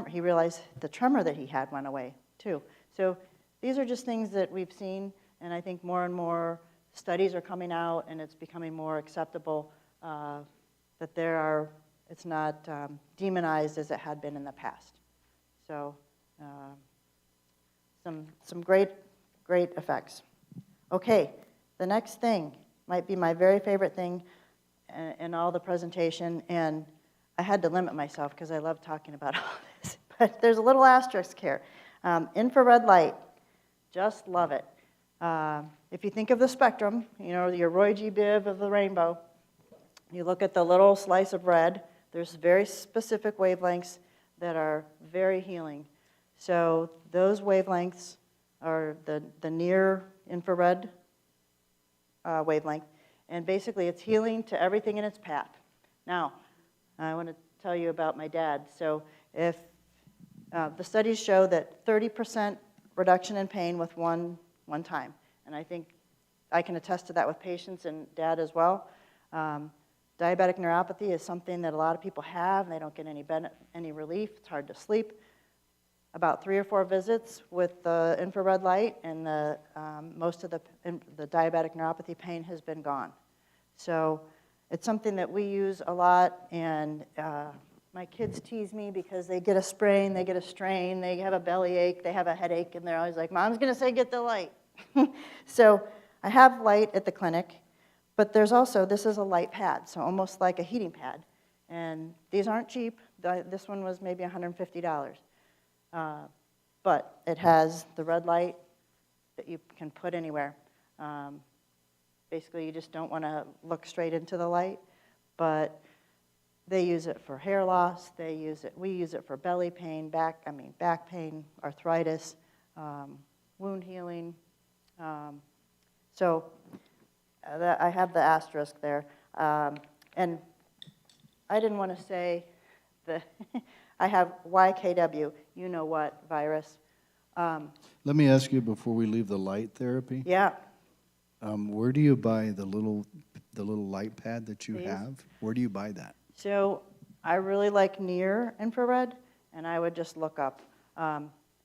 he realized the tremor that he had went away too. So these are just things that we've seen, and I think more and more studies are coming out, and it's becoming more acceptable that it's not demonized as it had been in the past. So some great great effects. Okay, the next thing might be my very favorite thing in all the presentation, and I had to limit myself because I love talking about all this, but there's a little asterisk here. Infrared light, just love it. If you think of the spectrum, you know, your Roy G. Biv of the rainbow, you look at the little slice of red, there's very specific wavelengths that are very healing. So those wavelengths are the near infrared wavelength, and basically it's healing to everything in its path. Now, I want to tell you about my dad. So if the studies show that 30% reduction in pain with one time, and I think I can attest to that with patients and dad as well. Diabetic neuropathy is something that a lot of people have, and they don't get any relief. It's hard to sleep. About 3 or 4 visits with the infrared light, and most of the diabetic neuropathy pain has been gone. So it's something that we use a lot, and my kids tease me because they get a sprain, they get a strain, they have a bellyache, they have a headache, and they're always like, Mom's going to say get the light. So I have light at the clinic, but there's also, this is a light pad, so almost like a heating pad. And these aren't cheap. This one was maybe $150. But it has the red light that you can put anywhere. Basically, you just don't want to look straight into the light, but they use it for hair loss. We use it for belly pain, back pain, arthritis, wound healing. So I have the asterisk there. And I didn't want to say that I have YKW, you know what, virus. Let me ask you before we leave the light therapy. Yeah. Where do you buy the little light pad that you These? have? Where do you buy that? So I really like near infrared, and I would just look up.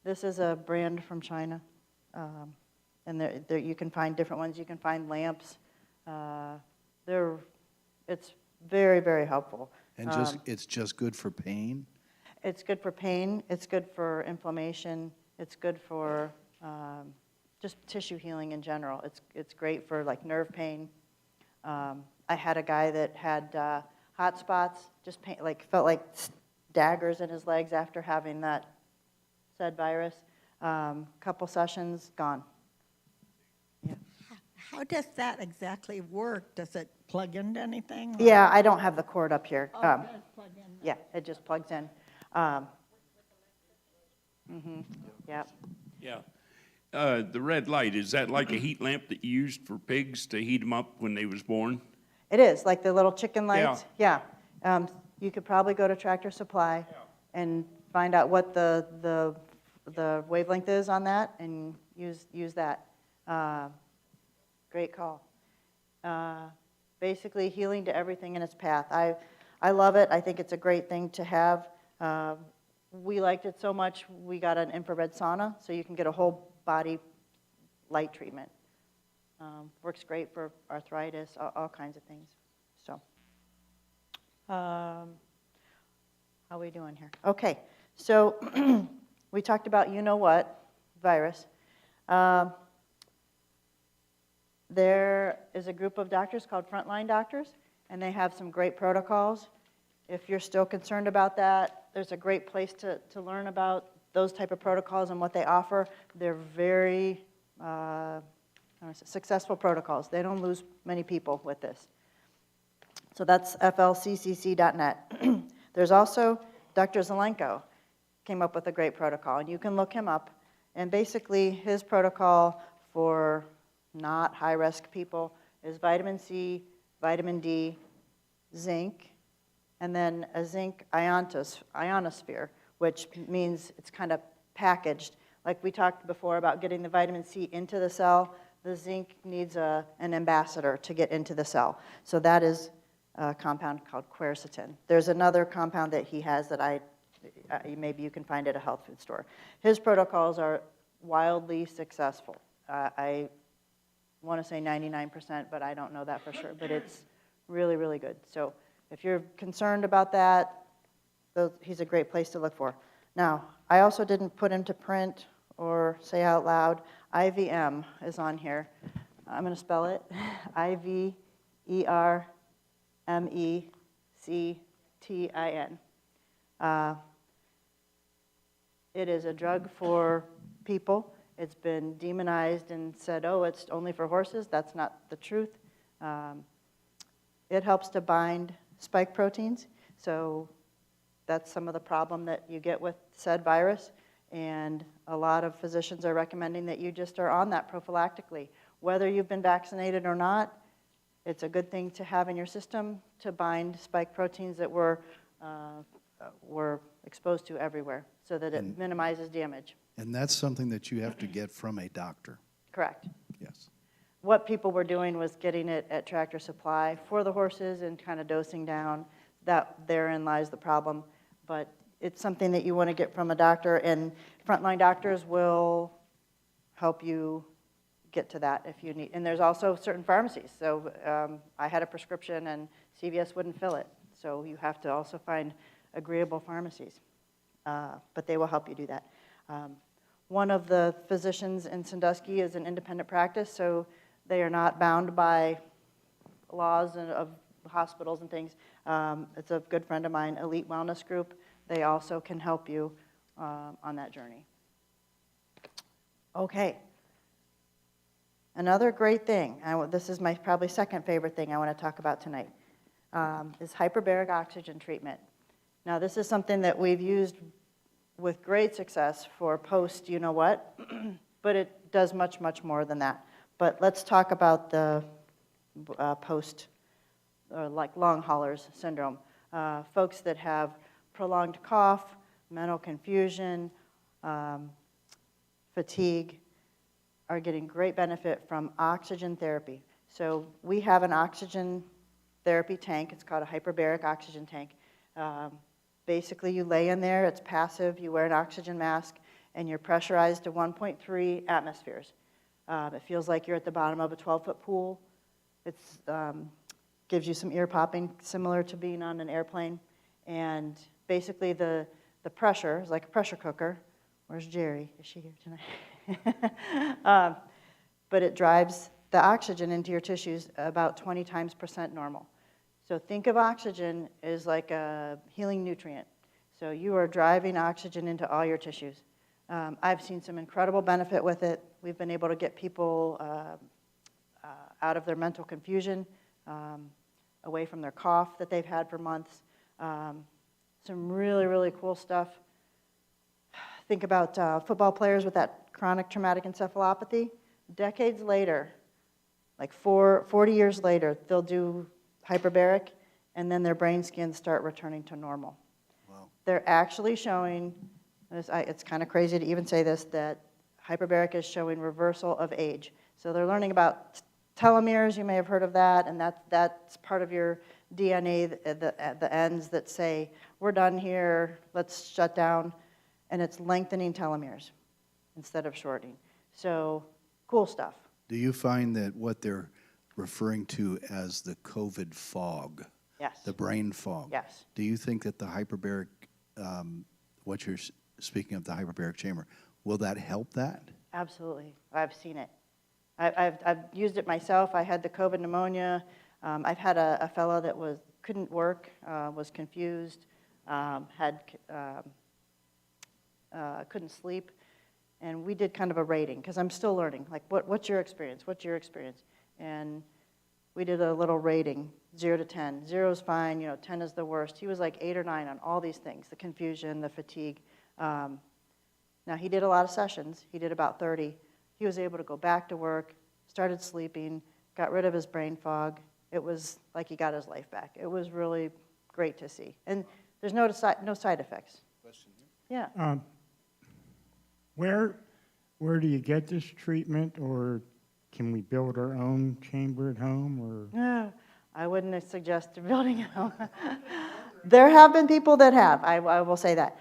This is a brand from China, and there you can find different ones. You can find lamps. It's very, very helpful. And it's just good for pain? It's good for pain. It's good for inflammation. It's good for just tissue healing in general. It's great for like nerve pain. I had a guy that had hot spots, just pain, felt like daggers in his legs after having that said virus. Couple sessions, gone. Yeah. How does that exactly work? Does it plug into anything? or- Yeah, I don't have the cord up here. Oh, it does plug in. Yeah, it just plugs in. Yep. Yeah. The red light, is that like a heat lamp that you used for pigs to heat them up when they was born? It is, like the little chicken lights. Yeah. You could probably go to Tractor Supply and find out what the wavelength is on that and use that. Great call. Basically, healing to everything in its path. I love it. I think it's a great thing to have. We liked it so much, we got an infrared sauna, so you can get a whole body light treatment. Works great for arthritis, all kinds of things. So, how are we doing here? Okay, so we talked about you-know-what virus. There is a group of doctors called Frontline Doctors, and they have some great protocols. If you're still concerned about that, there's a great place to learn about those type of protocols and what they offer. They're very successful protocols. They don't lose many people with this. So that's flccc.net. There's also Dr. Zelenko came up with a great protocol, and you can look him up. And basically, his protocol for not high-risk people is vitamin C, vitamin D, zinc, and then a zinc ionosphere, which means it's kind of packaged. Like we talked before about getting the vitamin C into the cell, the zinc needs an ambassador to get into the cell. So that is a compound called quercetin. There's another compound that he has that maybe you can find at a health food store. His protocols are wildly successful. I want to say 99%, but I don't know that for sure. But it's really, really good. So if you're concerned about that, he's a great place to look for. Now, I also didn't put into print or say out loud, IVM is on here. I'm going to spell it, IVERMECTIN. It is a drug for people. It's been demonized and said, oh, it's only for horses. That's not the truth. It helps to bind spike proteins. So that's some of the problem that you get with said virus. And a lot of physicians are recommending that you just are on that prophylactically. Whether you've been vaccinated or not, it's a good thing to have in your system to bind spike proteins that we're exposed to everywhere so that it minimizes damage. And that's something that you have to get from a doctor. Correct. Yes. What people were doing was getting it at Tractor Supply for the horses and kind of dosing down. Therein lies the problem. But it's something that you want to get from a doctor, and frontline doctors will help you get to that if you need. And there's also certain pharmacies. So I had a prescription and CVS wouldn't fill it. So you have to also find agreeable pharmacies. But they will help you do that. One of the physicians in Sandusky is an independent practice, so they are not bound by laws of hospitals and things. It's a good friend of mine, Elite Wellness Group. They also can help you on that journey. Okay. Another great thing, this is my probably second favorite thing I want to talk about tonight, is hyperbaric oxygen treatment. Now, this is something that we've used with great success for post you-know-what, but it does much, much more than that. But let's talk about the post, like long haulers syndrome. Folks that have prolonged cough, mental confusion, fatigue, are getting great benefit from oxygen therapy. So we have an oxygen therapy tank. It's called a hyperbaric oxygen tank. Basically, you lay in there. It's passive. You wear an oxygen mask, and you're pressurized to 1.3 atmospheres. It feels like you're at the bottom of a 12-foot pool. It gives you some ear popping, similar to being on an airplane. And basically, the pressure is like a pressure cooker. Where's Jerry? Is she here tonight? But it drives the oxygen into your tissues about 20 times % normal. So think of oxygen as like a healing nutrient. So you are driving oxygen into all your tissues. I've seen some incredible benefit with it. We've been able to get people out of their mental confusion, away from their cough that they've had for months. Some really, really cool stuff. Think about football players with that chronic traumatic encephalopathy. Decades later, like 40 years later, they'll do hyperbaric, and then their brain scans start returning to normal. Wow. They're actually showing, it's kind of crazy to even say this, that hyperbaric is showing reversal of age. So they're learning about telomeres, you may have heard of that, and that's part of your DNA, the ends that say, we're done here, let's shut down, and it's lengthening telomeres instead of shortening. So cool stuff. Do you find that what they're referring to as the COVID fog, Yes. the brain fog, Yes. do you think that the hyperbaric, what you're speaking of, the hyperbaric chamber, will that help that? Absolutely. I've seen it. I've used it myself. I had the COVID pneumonia. I've had a fellow that couldn't work, was confused, couldn't sleep. And we did kind of a rating, because I'm still learning. Like, what's your experience? What's your experience? And we did a little rating, 0 to 10. 0 is fine, 10 is the worst. He was like 8 or 9 on all these things, the confusion, the fatigue. Now, he did a lot of sessions. He did about 30. He was able to go back to work, started sleeping, got rid of his brain fog. It was like he got his life back. It was really great to see. And there's no side effects. Question here. Yeah. Where do you get this treatment, or can we build our own chamber at home, or? No, I wouldn't suggest building it home. There have been people that have, I will say that.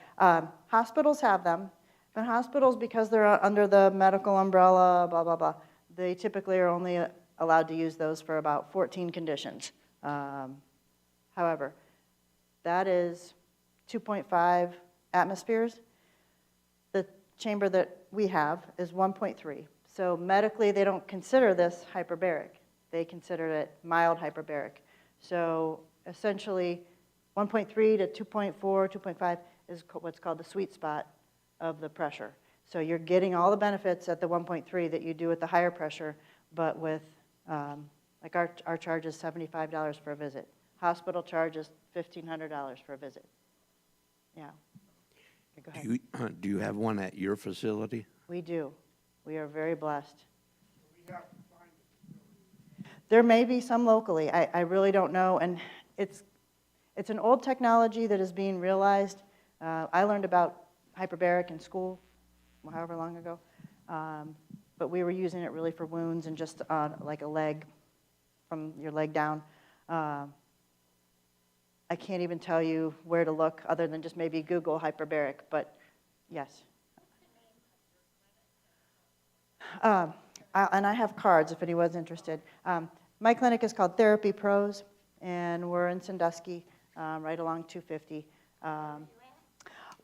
Hospitals have them, but hospitals, because they're under the medical umbrella, blah, blah, blah, they typically are only allowed to use those for about 14 conditions. However, that is 2.5 atmospheres. chamber that we have is 1.3. So medically, they don't consider this hyperbaric. They consider it mild hyperbaric. So essentially, 1.3 to 2.4, 2.5 is what's called the sweet spot of the pressure. So you're getting all the benefits at the 1.3 that you do at the higher pressure, but with, like our charge is $75 for a visit. Hospital charge is $1,500 for a visit. Yeah. Go ahead. Do you have one at your facility? We do. We are very blessed. There may be some locally. I really don't know. And it's an old technology that is being realized. I learned about hyperbaric in school, however long ago. But we were using it really for wounds and just like a leg, from your leg down. I can't even tell you where to look other than just maybe Google hyperbaric, but yes. And I have cards if anyone's interested. My clinic is called Therapy Pros, and we're in Sandusky, right along 250.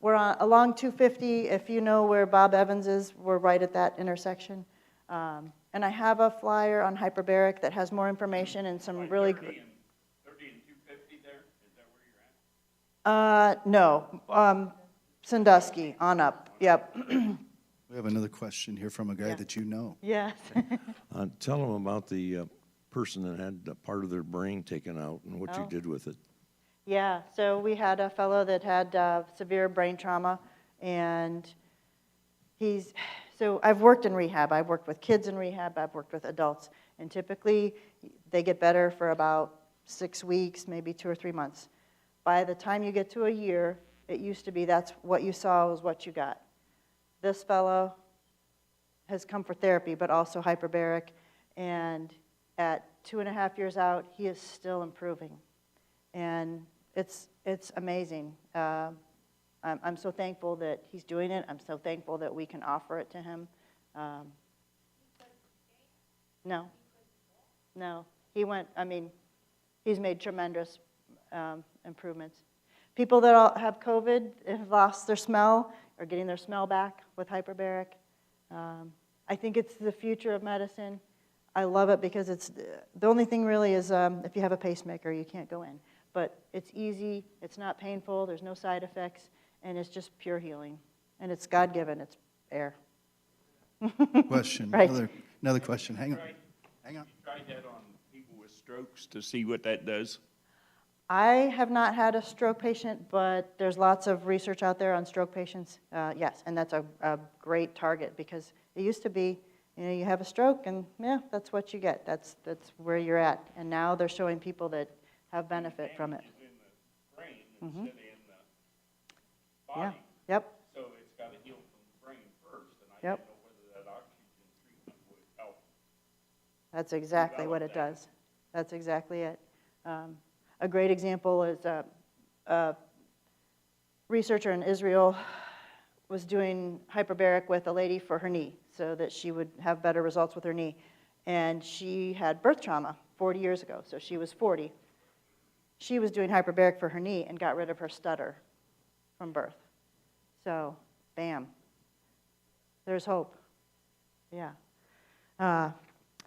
We're along 250. If you know where Bob Evans is, we're right at that intersection. And I have a flyer on hyperbaric that has more information and some really great. 30 and 250 there? Is that where you're at? No, Sandusky on up. Yep. We have another question here from a guy that you know. Yes. Tell them about the person that had a part of their brain taken out and what you Oh. did with it. Yeah, so we had a fellow that had severe brain trauma, and so I've worked in rehab. I've worked with kids in rehab. I've worked with adults, and typically they get better for about 6 weeks, maybe 2 or 3 months. By the time you get to a year, it used to be that's what you saw was what you got. This fellow has come for therapy, but also hyperbaric, and at 2.5 years out, he is still improving. And it's amazing. I'm so thankful that he's doing it. I'm so thankful that we can offer it to him. No. He went, he's made tremendous improvements. People that have COVID have lost their smell are getting their smell back with hyperbaric. I think it's the future of medicine. I love it because it's, the only thing really is if you have a pacemaker, you can't go in. But it's easy, it's not painful, there's no side effects, and it's just pure healing. And it's God-given, it's air. Question. Right. Another question. Hang on. You tried that on people with strokes to see what that does? I have not had a stroke patient, but there's lots of research out there on stroke patients. Yes, and that's a great target because it used to be, you have a stroke and that's what you get. That's where you're at. And now they're showing people that have benefit from it. In the brain instead of in the body. Yeah. Yep. So it's got to heal from the brain first, and I Yep. didn't know whether that oxygen treatment would help. That's exactly what it does. That's exactly it. A great example is a researcher in Israel was doing hyperbaric with a lady for her knee so that she would have better results with her knee. And she had birth trauma 40 years ago, so she was 40. She was doing hyperbaric for her knee and got rid of her stutter from birth. So, bam. There's hope. Yeah.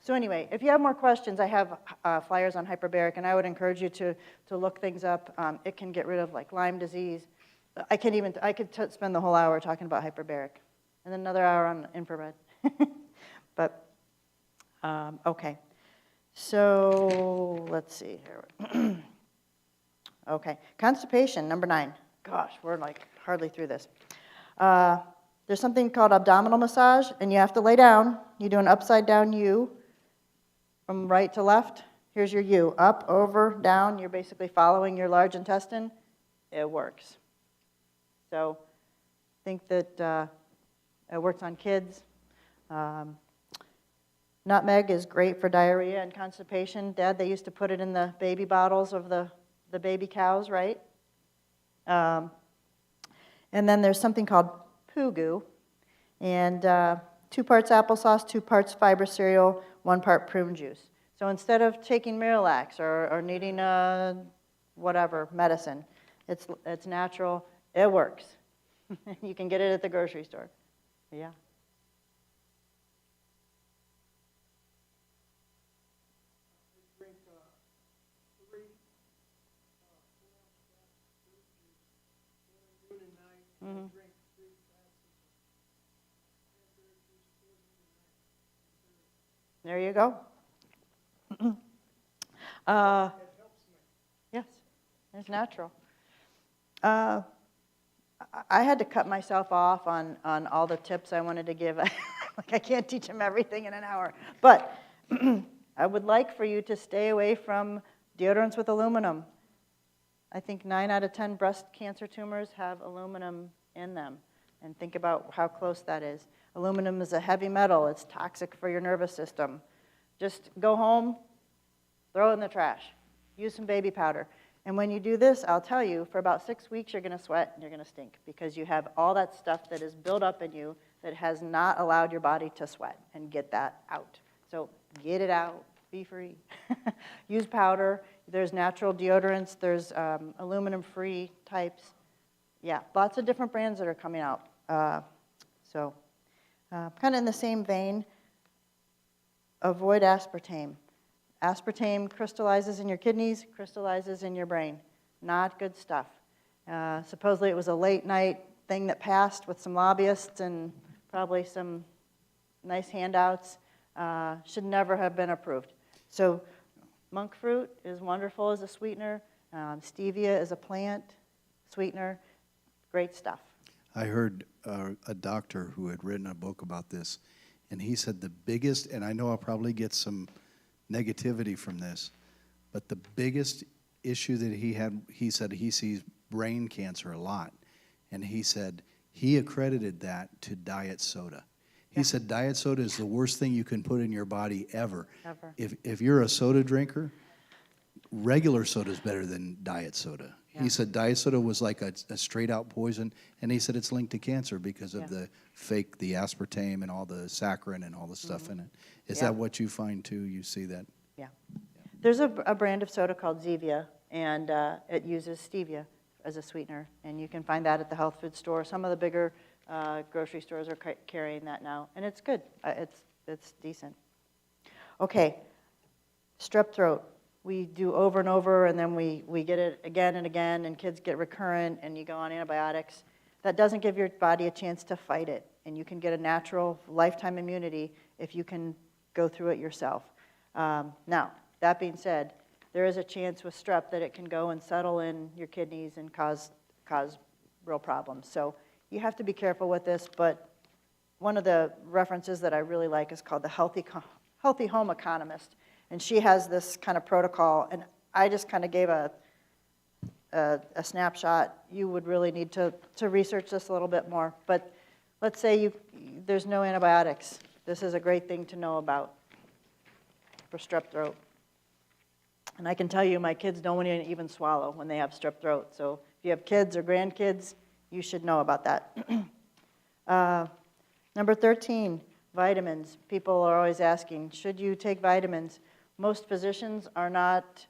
So anyway, if you have more questions, I have flyers on hyperbaric, and I would encourage you to look things up. It can get rid of like Lyme disease. I could spend the whole hour talking about hyperbaric, and then another hour on infrared. But okay. So let's see here. Okay, constipation, number 9. Gosh, we're like hardly through this. There's something called abdominal massage, and you have to lay down. You do an upside down U from right to left. Here's your U, up, over, down. You're basically following your large intestine. It works. So think that it works on kids. Nutmeg is great for diarrhea and constipation. Dad, they used to put it in the baby bottles of the baby cows, right? And then there's something called poo goo, and 2 parts applesauce, 2 parts fiber cereal, 1 part prune juice. So instead of taking Miralax or needing whatever medicine, it's natural. It works. You can get it at the grocery store. Yeah. Mhm. There you go. Yes, it's natural. Uh, I had to cut myself off on all the tips I wanted to give. Like, I can't teach them everything in an hour. But I would like for you to stay away from deodorants with aluminum. I think 9 out of 10 breast cancer tumors have aluminum in them. And think about how close that is. Aluminum is a heavy metal. It's toxic for your nervous system. Just go home, throw it in the trash. Use some baby powder. And when you do this, I'll tell you, for about 6 weeks, you're going to sweat and you're going to stink because you have all that stuff that is built up in you that has not allowed your body to sweat and get that out. So get it out. Be free. Use powder. There's natural deodorants. There's aluminum-free types. Yeah, lots of different brands that are coming out. So kind of in the same vein, avoid aspartame. Aspartame crystallizes in your kidneys, crystallizes in your brain. Not good stuff. Supposedly it was a late night thing that passed with some lobbyists and probably some nice handouts. Should never have been approved. So monk fruit is wonderful as a sweetener. Stevia is a plant sweetener. Great stuff. I heard a doctor who had written a book about this, and he said the biggest, and I know I'll probably get some negativity from this, but the biggest issue that he had, he said he sees brain cancer a lot, and he said he accredited that to diet soda. He said diet soda is the worst thing you can put in your body ever. Ever. If you're a soda drinker, regular soda is better than diet soda. Yeah. He said diet soda was like a straight out poison, and he said it's linked to cancer because of Yeah. the aspartame and all the saccharin and all the stuff in it. Is Yeah. that what you find too? You see that? Yeah. There's a brand of soda called Zevia, and it uses stevia as a sweetener, and you can find that at the health food store. Some of the bigger grocery stores are carrying that now, and it's good. It's decent. Okay, strep throat. We do over and over, and then we get it again and again, and kids get recurrent, and you go on antibiotics. That doesn't give your body a chance to fight it, and you can get a natural lifetime immunity if you can go through it yourself. Now, that being said, there is a chance with strep that it can go and settle in your kidneys and cause real problems. So you have to be careful with this, but one of the references that I really like is called the Healthy Home Economist. And she has this kind of protocol, and I just kind of gave a snapshot. You would really need to research this a little bit more. But let's say there's no antibiotics. This is a great thing to know about for strep throat. And I can tell you my kids don't want to even swallow when they have strep throat. So if you have kids or grandkids, you should know about that. Number 13, vitamins. People are always asking, should you take vitamins? Most physicians are not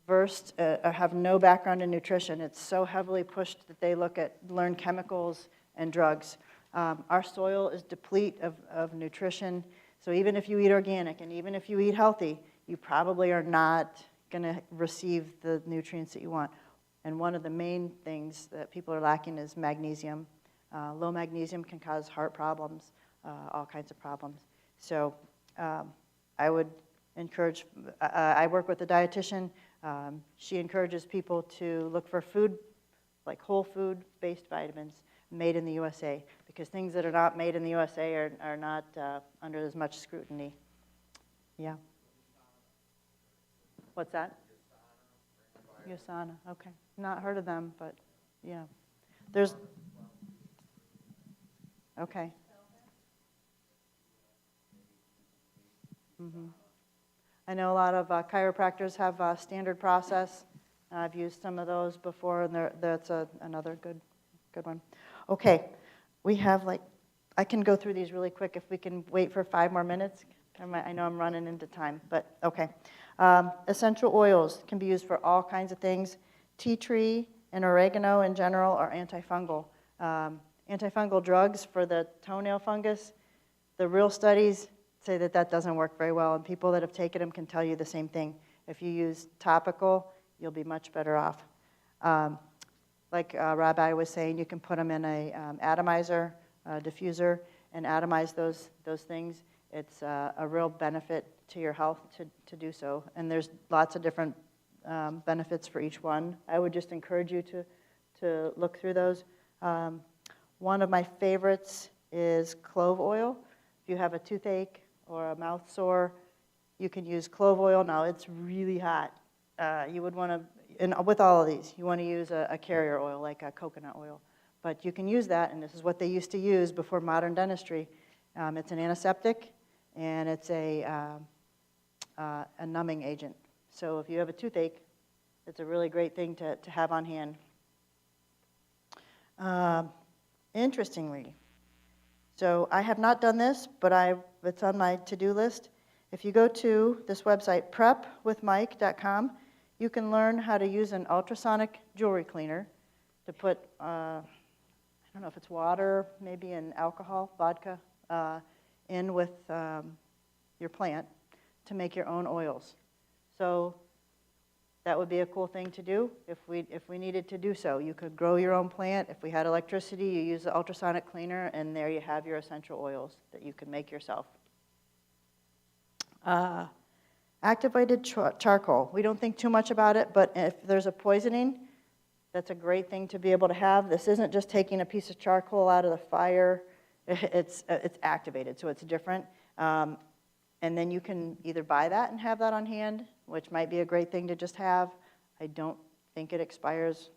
versed, have no background in nutrition. It's so heavily pushed that they learn chemicals and drugs. Our soil is deplete of nutrition. So even if you eat organic and even if you eat healthy, you probably are not going to receive the nutrients that you want. And one of the main things that people are lacking is magnesium. Low magnesium can cause heart problems, all kinds of problems. So I would encourage, I work with a dietitian. She encourages people to look for food, like whole food-based vitamins made in the USA, because things that are not made in the USA are not under as much scrutiny. Yeah. What's that? Yosana, okay. Not heard of them, but yeah. There's, okay. Mm-hmm. I know a lot of chiropractors have a standard process. I've used some of those before, and that's another good one. Okay, we have I can go through these really quick if we can wait for 5 more minutes. I know I'm running into time, but okay. Essential oils can be used for all kinds of things. Tea tree and oregano in general are antifungal. antifungal drugs for the toenail fungus, the real studies say that that doesn't work very well, and people that have taken them can tell you the same thing. If you use topical, you'll be much better off. Like Rabbi was saying, you can put them in a atomizer, diffuser, and atomize those things. It's a real benefit to your health to do so. And there's lots of different benefits for each one. I would just encourage you to look through those. One of my favorites is clove oil. If you have a toothache or a mouth sore, you can use clove oil. Now, it's really hot. You would want to, and with all of these, you want to use a carrier oil, like a coconut oil. But you can use that, and this is what they used to use before modern dentistry. It's an antiseptic, and it's a numbing agent. So if you have a toothache, it's a really great thing to have on hand. Interestingly, so I have not done this, but it's on my to-do list. If you go to this website, prepwithmike.com, you can learn how to use an ultrasonic jewelry cleaner to put, I don't know if it's water, maybe an alcohol, vodka, in with your plant to make your own oils. So that would be a cool thing to do if we needed to do so. You could grow your own plant. If we had electricity, you use the ultrasonic cleaner, and there you have your essential oils that you can make yourself. Activated charcoal. We don't think too much about it, but if there's a poisoning, that's a great thing to be able to have. This isn't just taking a piece of charcoal out of the fire. It's activated, so it's different. And then you can either buy that and have that on hand, which might be a great thing to just have. I don't think it expires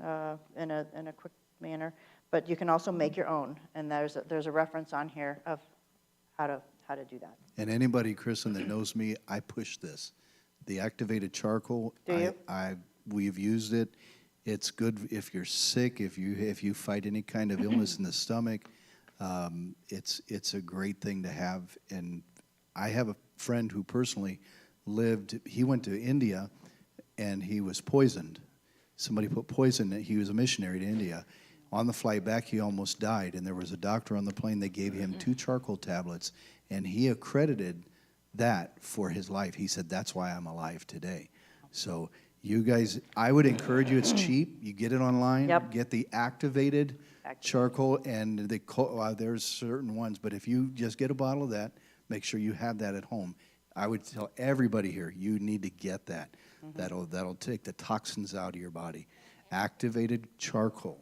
in a quick manner, but you can also make your own, and there's a reference on here of how to do that. And anybody, Kristen, that knows me, I push this. The activated charcoal. Do you? We've used it. It's good if you're sick, if you fight any kind of illness in the stomach. It's a great thing to have. And I have a friend who personally he went to India and he was poisoned. Somebody put poison in. He was a missionary to India. On the flight back, he almost died, and there was a doctor on the plane that gave him 2 charcoal tablets, and he accredited that for his life. He said, that's why I'm alive today. So you guys, I would encourage you, it's cheap. You get it online. Yep. Get the activated charcoal, and there's certain ones, but if you just get a bottle of that, make sure you have that at home. I would tell everybody here, you need to get that. That'll take the toxins out of your body. Activated charcoal.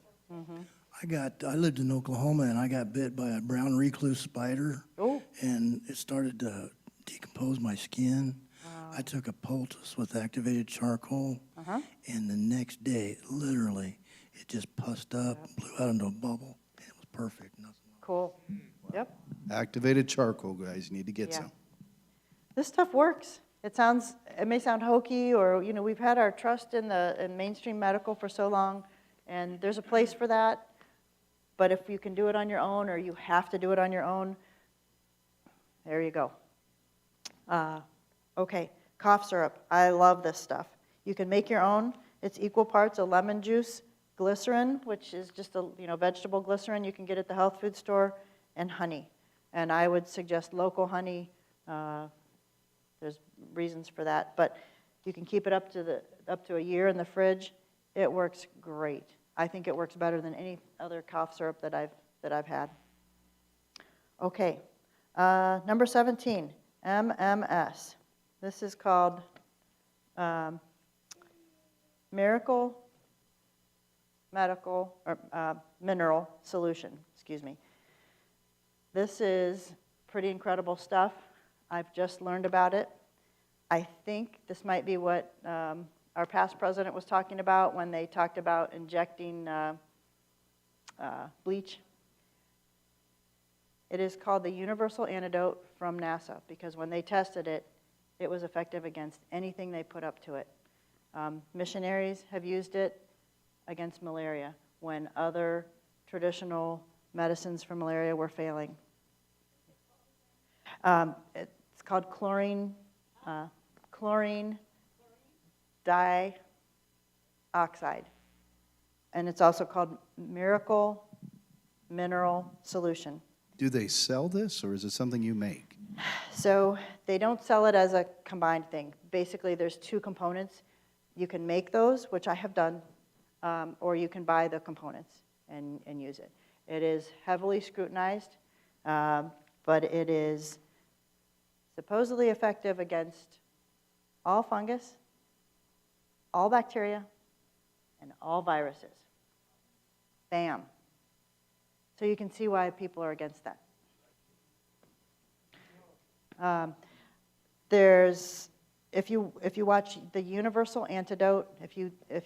I lived in Oklahoma, and I got bit by a brown recluse spider. Oh. And it started to decompose my skin. Wow. I took a poultice with activated charcoal, and the next day, literally, it just pussed up, blew out into a bubble, and it was perfect. Nothing. Cool. Yep. Activated charcoal, guys. You need to get some. This stuff works. It may sound hokey, or we've had our trust in mainstream medical for so long, and there's a place for that. But if you can do it on your own, or you have to do it on your own, there you go. Okay, cough syrup. I love this stuff. You can make your own. It's equal parts of lemon juice, glycerin, which is just a vegetable glycerin you can get at the health food store, and honey. And I would suggest local honey. There's reasons for that, but you can keep it up to a year in the fridge. It works great. I think it works better than any other cough syrup that I've had. Okay, number 17, MMS. This is called Miracle Medical or Mineral Solution. Excuse me. This is pretty incredible stuff. I've just learned about it. I think this might be what our past president was talking about when they talked about injecting bleach. It is called the universal antidote from NASA because when they tested it, it was effective against anything they put up to it. Missionaries have used it against malaria when other traditional medicines for malaria were failing. It's called chlorine dioxide, and it's also called Miracle mineral solution. Do they sell this, or is it something you make? So they don't sell it as a combined thing. Basically, there's two components. You can make those, which I have done, or you can buy the components and use it. It is heavily scrutinized, but it is supposedly effective against all fungus, all bacteria, and all viruses. Bam. So you can see why people are against that. If you watch the Universal Antidote, if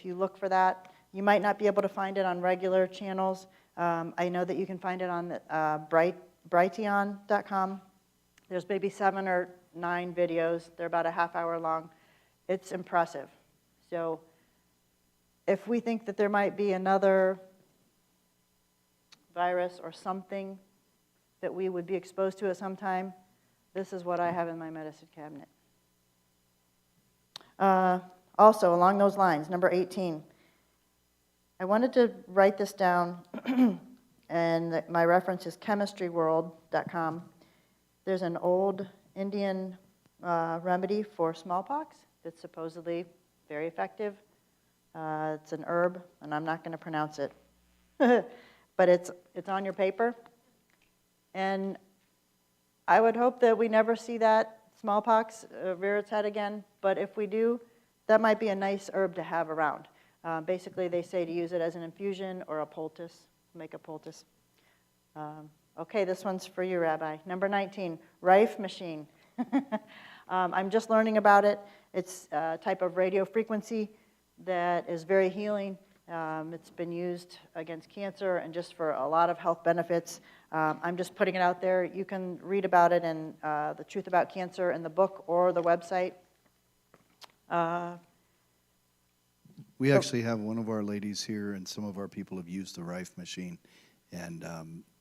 you look for that, you might not be able to find it on regular channels. I know that you can find it on Brighteon.com. There's maybe 7 or 9 videos. They're about a half hour long. It's impressive. So if we think that there might be another virus or something that we would be exposed to at some time, this is what I have in my medicine cabinet. Also, along those lines, number 18, I wanted to write this down, and my reference is chemistryworld.com. There's an old Indian remedy for smallpox that's supposedly very effective. It's an herb, and I'm not going to pronounce it, but it's on your paper. And I would hope that we never see that smallpox rear its head again, but if we do, that might be a nice herb to have around. Basically, they say to use it as an infusion or a poultice, make a poultice. Okay, this one's for you, Rabbi. Number 19, Rife machine. I'm just learning about it. It's a type of radio frequency that is very healing. It's been used against cancer and just for a lot of health benefits. I'm just putting it out there. You can read about it in The Truth About Cancer in the book or the website. We actually have one of our ladies here, and some of our people have used the Rife machine, and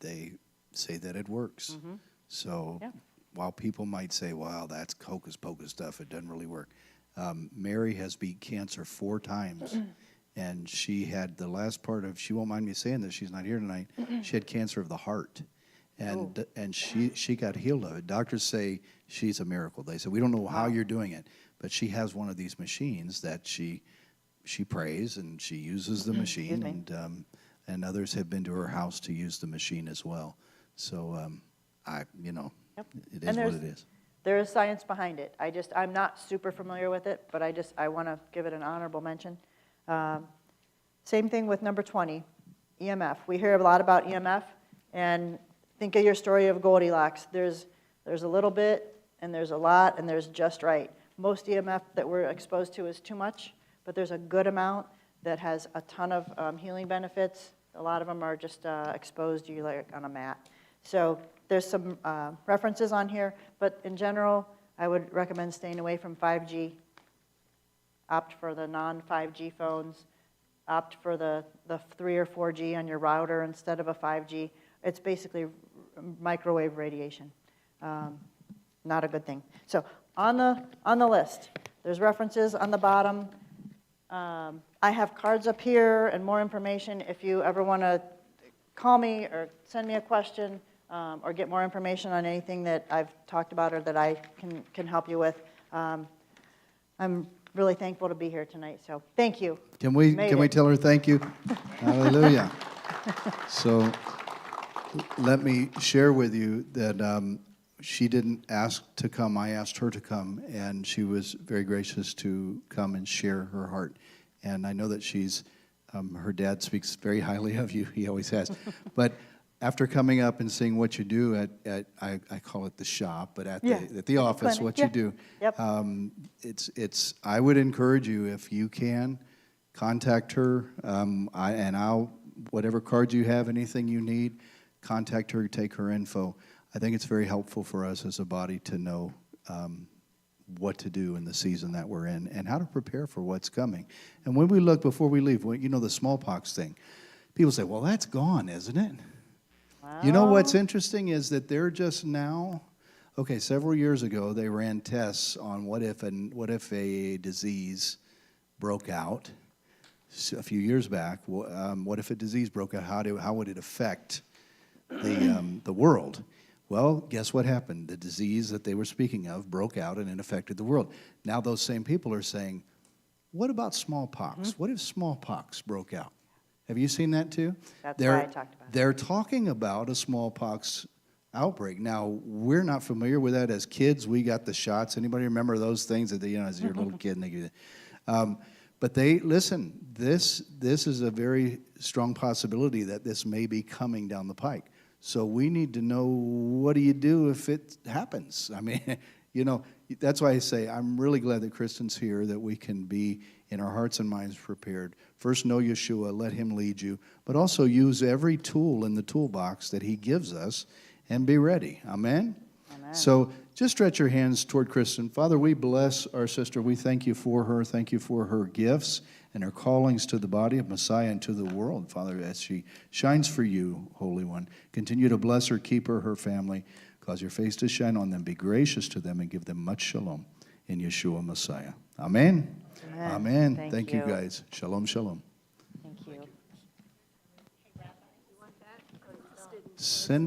they say that it works. Mm-hmm. So Yeah. while people might say, wow, that's hocus pocus stuff, it doesn't really work. Mary has beat cancer 4 times. And she had the last part of, she won't mind me saying this, she's not here tonight, she had cancer of the heart. And she got healed of it. Doctors say she's a miracle. They said, we don't know how you're doing it, but she has one of these machines that she prays and she uses the machine, and others have been to her house to use the machine as well. So, it is what it is. There is science behind it. I'm not super familiar with it, but I want to give it an honorable mention. Same thing with number 20, EMF. We hear a lot about EMF, and think of your story of Goldilocks. There's a little bit, and there's a lot, and there's just right. Most EMF that we're exposed to is too much, but there's a good amount that has a ton of healing benefits. A lot of them are just exposed you like on a mat. So there's some references on here, but in general, I would recommend staying away from 5G. Opt for the non-5G phones. Opt for the 3 or 4G on your router instead of a 5G. It's basically microwave radiation. Not a good thing. So on the list, there's references on the bottom. I have cards up here and more information if you ever want to call me or send me a question or get more information on anything that I've talked about or that I can help you with. I'm really thankful to be here tonight, so thank you. Can we tell her thank you? Hallelujah. So let me share with you that she didn't ask to come. I asked her to come, and she was very gracious to come and share her heart. And I know that she's, her dad speaks very highly of you. He always has. But after coming up and seeing what you do at I call it the shop, but at the office, what you do, it's. I would encourage you, if you can, contact her. I'll whatever cards you have, anything you need, contact her. Take her info. I think it's very helpful for us as a body to know what to do in the season that we're in and how to prepare for what's coming. And when we look before we leave, the smallpox thing, people say, "Well, that's gone, isn't it?" You know what's interesting is that they're just now, several years ago, they ran tests on what if a disease broke out. A few years back, what if a disease broke out? How would it affect the world. Well, guess what happened? The disease that they were speaking of broke out and it affected the world. Now those same people are saying, what about smallpox? What if smallpox broke out? Have you seen that too? That's why I talked about it. They're talking about a smallpox outbreak. Now, we're not familiar with that as kids. We got the shots. Anybody remember those things that as you're a little kid and they give you but listen, this is a very strong possibility that this may be coming down the pike. So we need to know, what do you do if it happens? I mean, that's why I say I'm really glad that Kristen's here, that we can be in our hearts and minds prepared. First, know Yeshua, let him lead you, but also use every tool in the toolbox that he gives us and be ready. Amen? Amen. So just stretch your hands toward Kristen. Father, we bless our sister. We thank you for her. Thank you for her gifts and her callings to the body of Messiah and to the world, Father, as she shines for you, Holy One. Continue to bless her, keep her, her family. Cause your face to shine on them. Be gracious to them and give them much shalom in Yeshua Messiah. Amen. Amen. Amen. Thank you, you. guys. Shalom, shalom. Thank you. Send